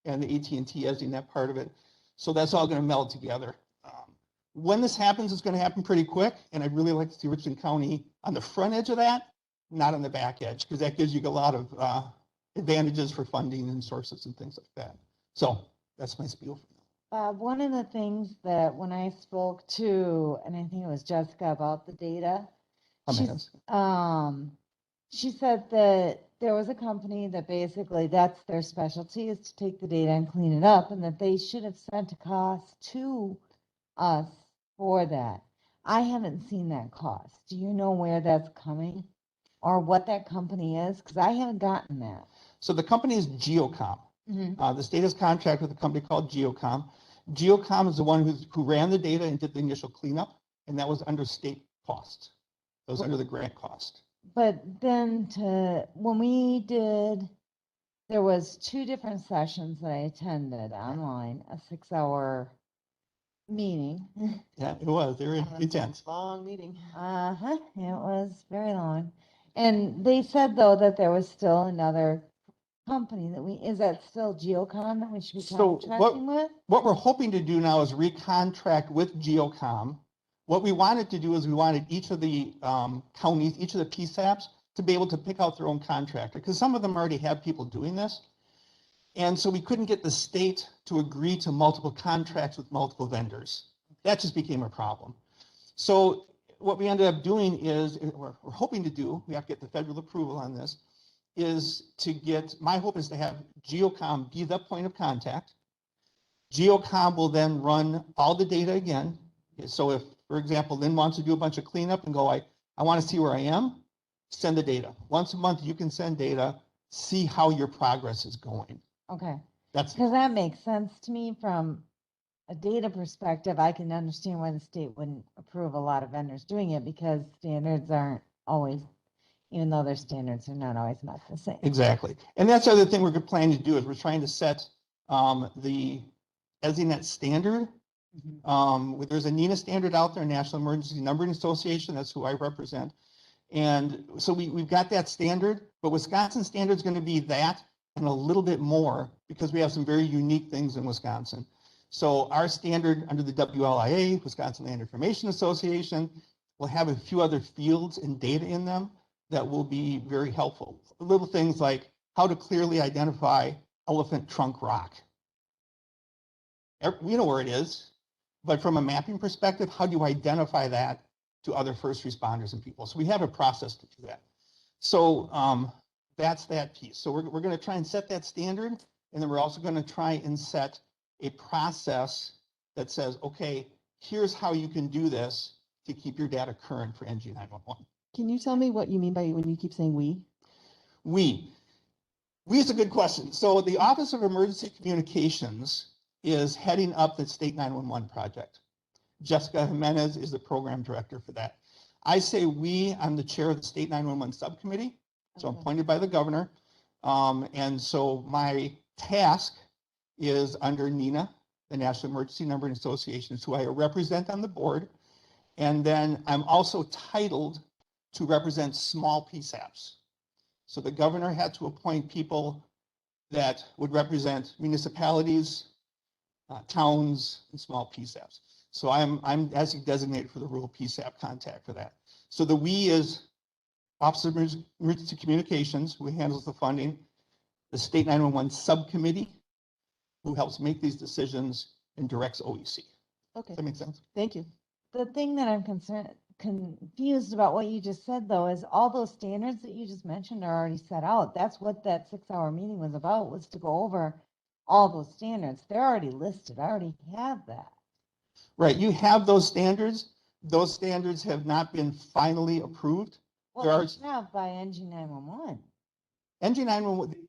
J: and the AT&T EZNet part of it. So that's all going to meld together. When this happens, it's going to happen pretty quick, and I'd really like to see Richland County on the front edge of that, not on the back edge, because that gives you a lot of advantages for funding and sources and things like that. So that's my spiel for now.
I: One of the things that when I spoke to, and I think it was Jessica about the data, she said that there was a company that basically that's their specialty is to take the data and clean it up, and that they should have sent a cost to us for that. I haven't seen that cost. Do you know where that's coming or what that company is? Because I haven't gotten that.
J: So the company is Geocom. The state has contract with a company called Geocom. Geocom is the one who ran the data and did the initial cleanup, and that was under state cost. That was under the grant cost.
I: But then when we did, there was 2 different sessions that I attended online, a 6-hour meeting.
J: Yeah, it was. They were intense.
A: Long meeting.
I: Uh-huh, it was very long. And they said though that there was still another company that is that still Geocom that we should be
J: So
I: contracting with?
J: what we're hoping to do now is recontract with Geocom. What we wanted to do is we wanted each of the counties, each of the PSAPs to be able to pick out their own contractor, because some of them already have people doing this. And so we couldn't get the state to agree to multiple contracts with multiple vendors. That just became a problem. So what we ended up doing is, we're hoping to do, we have to get the federal approval on this, is to get, my hope is to have Geocom be the point of contact. Geocom will then run all the data again. So if, for example, Lynn wants to do a bunch of cleanup and go, I want to see where I am, send the data. Once a month, you can send data, see how your progress is going.
I: Okay,
J: That's
I: because that makes sense to me from a data perspective. I can understand why the state wouldn't approve a lot of vendors doing it, because standards aren't always, even though their standards are not always met the same.
J: exactly. And that's the other thing we're planning to do is we're trying to set the ESINet standard. There's a NINA standard out there, National Emergency Numbering Association. That's who I represent. And so we've got that standard, but Wisconsin standard is going to be that and a little bit more, because we have some very unique things in Wisconsin. So our standard under the WLIA, Wisconsin Land Information Association, will have a few other fields and data in them that will be very helpful. Little things like how to clearly identify elephant trunk rock. We know where it is, but from a mapping perspective, how do you identify that to other first responders and people? So we have a process to do that. So that's that piece. So we're going to try and set that standard, and then we're also going to try and set a process that says, okay, here's how you can do this to keep your data current for NG 911.
A: Can you tell me what you mean by when you keep saying we?
J: We is a good question. So the Office of Emergency Communications is heading up the State 911 project. Jessica Jimenez is the program director for that. I say we, I'm the chair of the State 911 subcommittee. So I'm appointed by the governor. And so my task is under NINA, the National Emergency Numbering Association, who I represent on the board. And then I'm also titled to represent small PSAPs. So the governor had to appoint people that would represent municipalities, towns, and small PSAPs. So I'm as designated for the rural PSAP contact for that. So the we is Office of Emergency Communications, who handles the funding, the State 911 subcommittee, who helps make these decisions and directs OEC.
A: Okay,
J: Does that make sense?
A: thank you.
I: The thing that I'm confused about what you just said though, is all those standards that you just mentioned are already set out. That's what that 6-hour meeting was about, was to go over all those standards. They're already listed. I already have that.
J: Right, you have those standards. Those standards have not been finally approved.
I: Well,
J: There are
I: it's not by NG 911.
J: NG 911.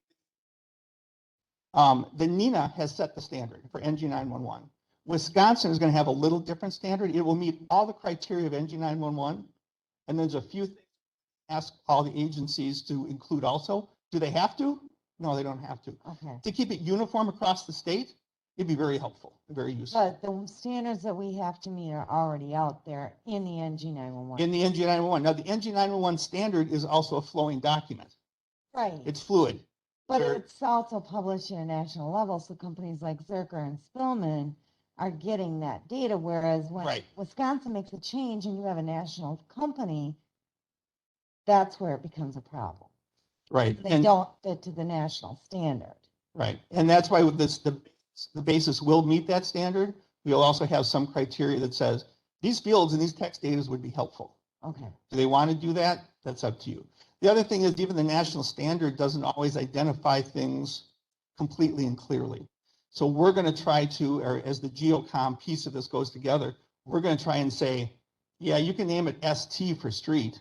J: The NINA has set the standard for NG 911. Wisconsin is going to have a little different standard. It will meet all the criteria of NG 911. And there's a few things ask all the agencies to include also. Do they have to? No, they don't have to.
I: Okay.
J: To keep it uniform across the state, it'd be very helpful, very useful.
I: But the standards that we have to meet are already out there in the NG 911.
J: In the NG 911. Now, the NG 911 standard is also a flowing document.
I: Right.
J: It's fluid.
I: But
J: Sure.
I: it's also published at a national level, so companies like Zerker and Spillman are getting that data, whereas when
J: Right.
I: Wisconsin makes a change and you have a national company, that's where it becomes a problem.
J: Right.
I: They don't fit to the national standard.
J: Right. And that's why with this, the basis will meet that standard. We'll also have some criteria that says these fields and these text data would be helpful.
I: Okay.
J: Do they want to do that? That's up to you. The other thing is even the national standard doesn't always identify things completely and clearly. So we're going to try to, or as the Geocom piece of this goes together, we're going to try and say, yeah, you can name it ST for street.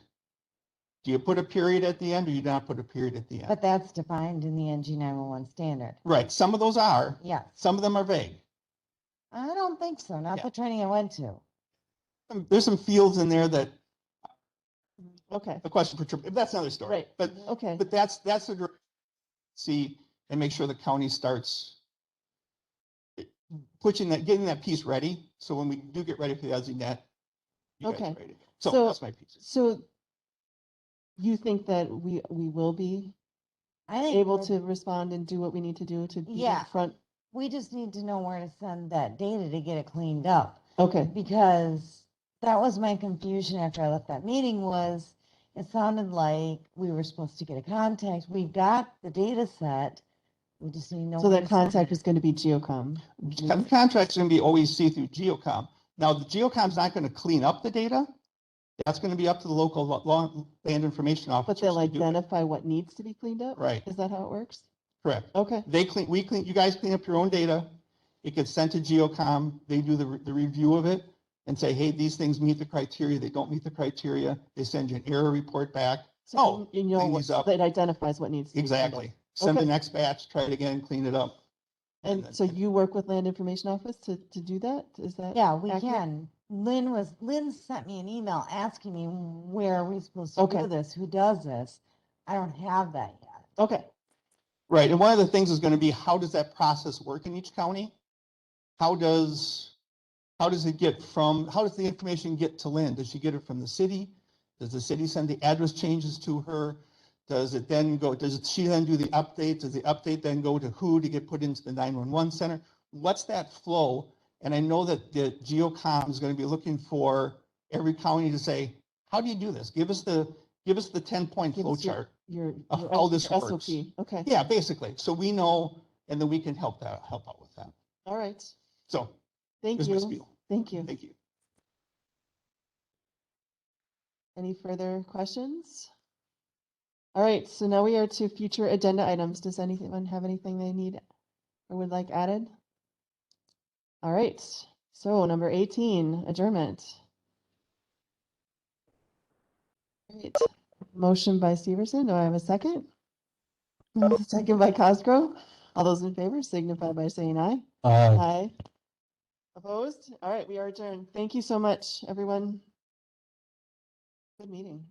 J: Do you put a period at the end or you not put a period at the end?
I: But that's defined in the NG 911 standard.
J: Right. Some of those are.
I: Yeah.
J: Some of them are vague.
I: I don't think so, not
J: Yeah.
I: the training I went to.
J: There's some fields in there that,
A: Okay,
J: a question for, that's another story.
A: Right.
J: But,
A: okay,
J: but that's the direction. See, and make sure the county starts pushing that, getting that piece ready. So when we do get ready for the ESNet, you guys
A: Okay.
J: are ready to go. So
A: So-
J: that's my piece.
A: so you think that we will be
I: I think
A: able
I: we're-
A: to respond and do what we need to do to be
I: Yeah.
A: in front?
I: we just need to know where to send that data to get it cleaned up.
A: Okay,
I: Because that was my confusion after I left that meeting was, it sounded like we were supposed to get a contact. We got the data set. We just need to know.
A: so
I: where
A: that
I: to send
A: contact
I: it.
A: is going to be Geocom.
J: The contract's going to be always see through Geocom. Now, the Geocom's not going to clean up the data. That's going to be up to the local land information officers.
A: But they'll
J: to do it.
A: identify what needs to be cleaned up?
J: Right.
A: Is that how it works?
J: Correct.
A: Okay,
J: You guys clean up your own data. It gets sent to Geocom. They do the review of it and say, hey, these things meet the criteria. They don't meet the criteria. They send you an error report back.
A: so you know
J: clean
A: what,
J: these up.
A: that identifies what needs to be cleaned up.
J: Exactly. Send
A: Okay.
J: the next batch, try it again, clean it up.
A: And so you work with Land Information Office to do that? Is that?
I: Yeah, we
A: accurate?
I: can. Lynn sent me an email asking me where are we supposed to
A: Okay.
I: do this? Who does this? I don't have that yet.
A: Okay,
J: Right, and one of the things is going to be, how does that process work in each county? How does it get from, how does the information get to Lynn? Does she get it from the city? Does the city send the address changes to her? Does it then go, does she then do the update? Does the update then go to who to get put into the 911 center? What's that flow? And I know that the Geocom is going to be looking for every county to say, how do you do this? Give us the 10-point
A: Give
J: flow
A: us your-
J: chart.
A: your
J: Of how this
A: your
J: works.
A: SOP. Okay,
J: Yeah, basically. So we know, and then we can help out with that.
A: all right.
J: So
A: Thank
J: here's my
A: you.
J: spiel.
A: Thank you.
J: Thank you.
A: Any further questions? All right, so now we are to future agenda items. Does anyone have anything they need or would like added? All right, so number 18, adjournment. Great. Motion by Severson. Do I have a second? Second by Cosgrove. All those in favor signify by saying aye. Aye. Opposed? All right, we are adjourned. Thank you so much, everyone. Good meeting.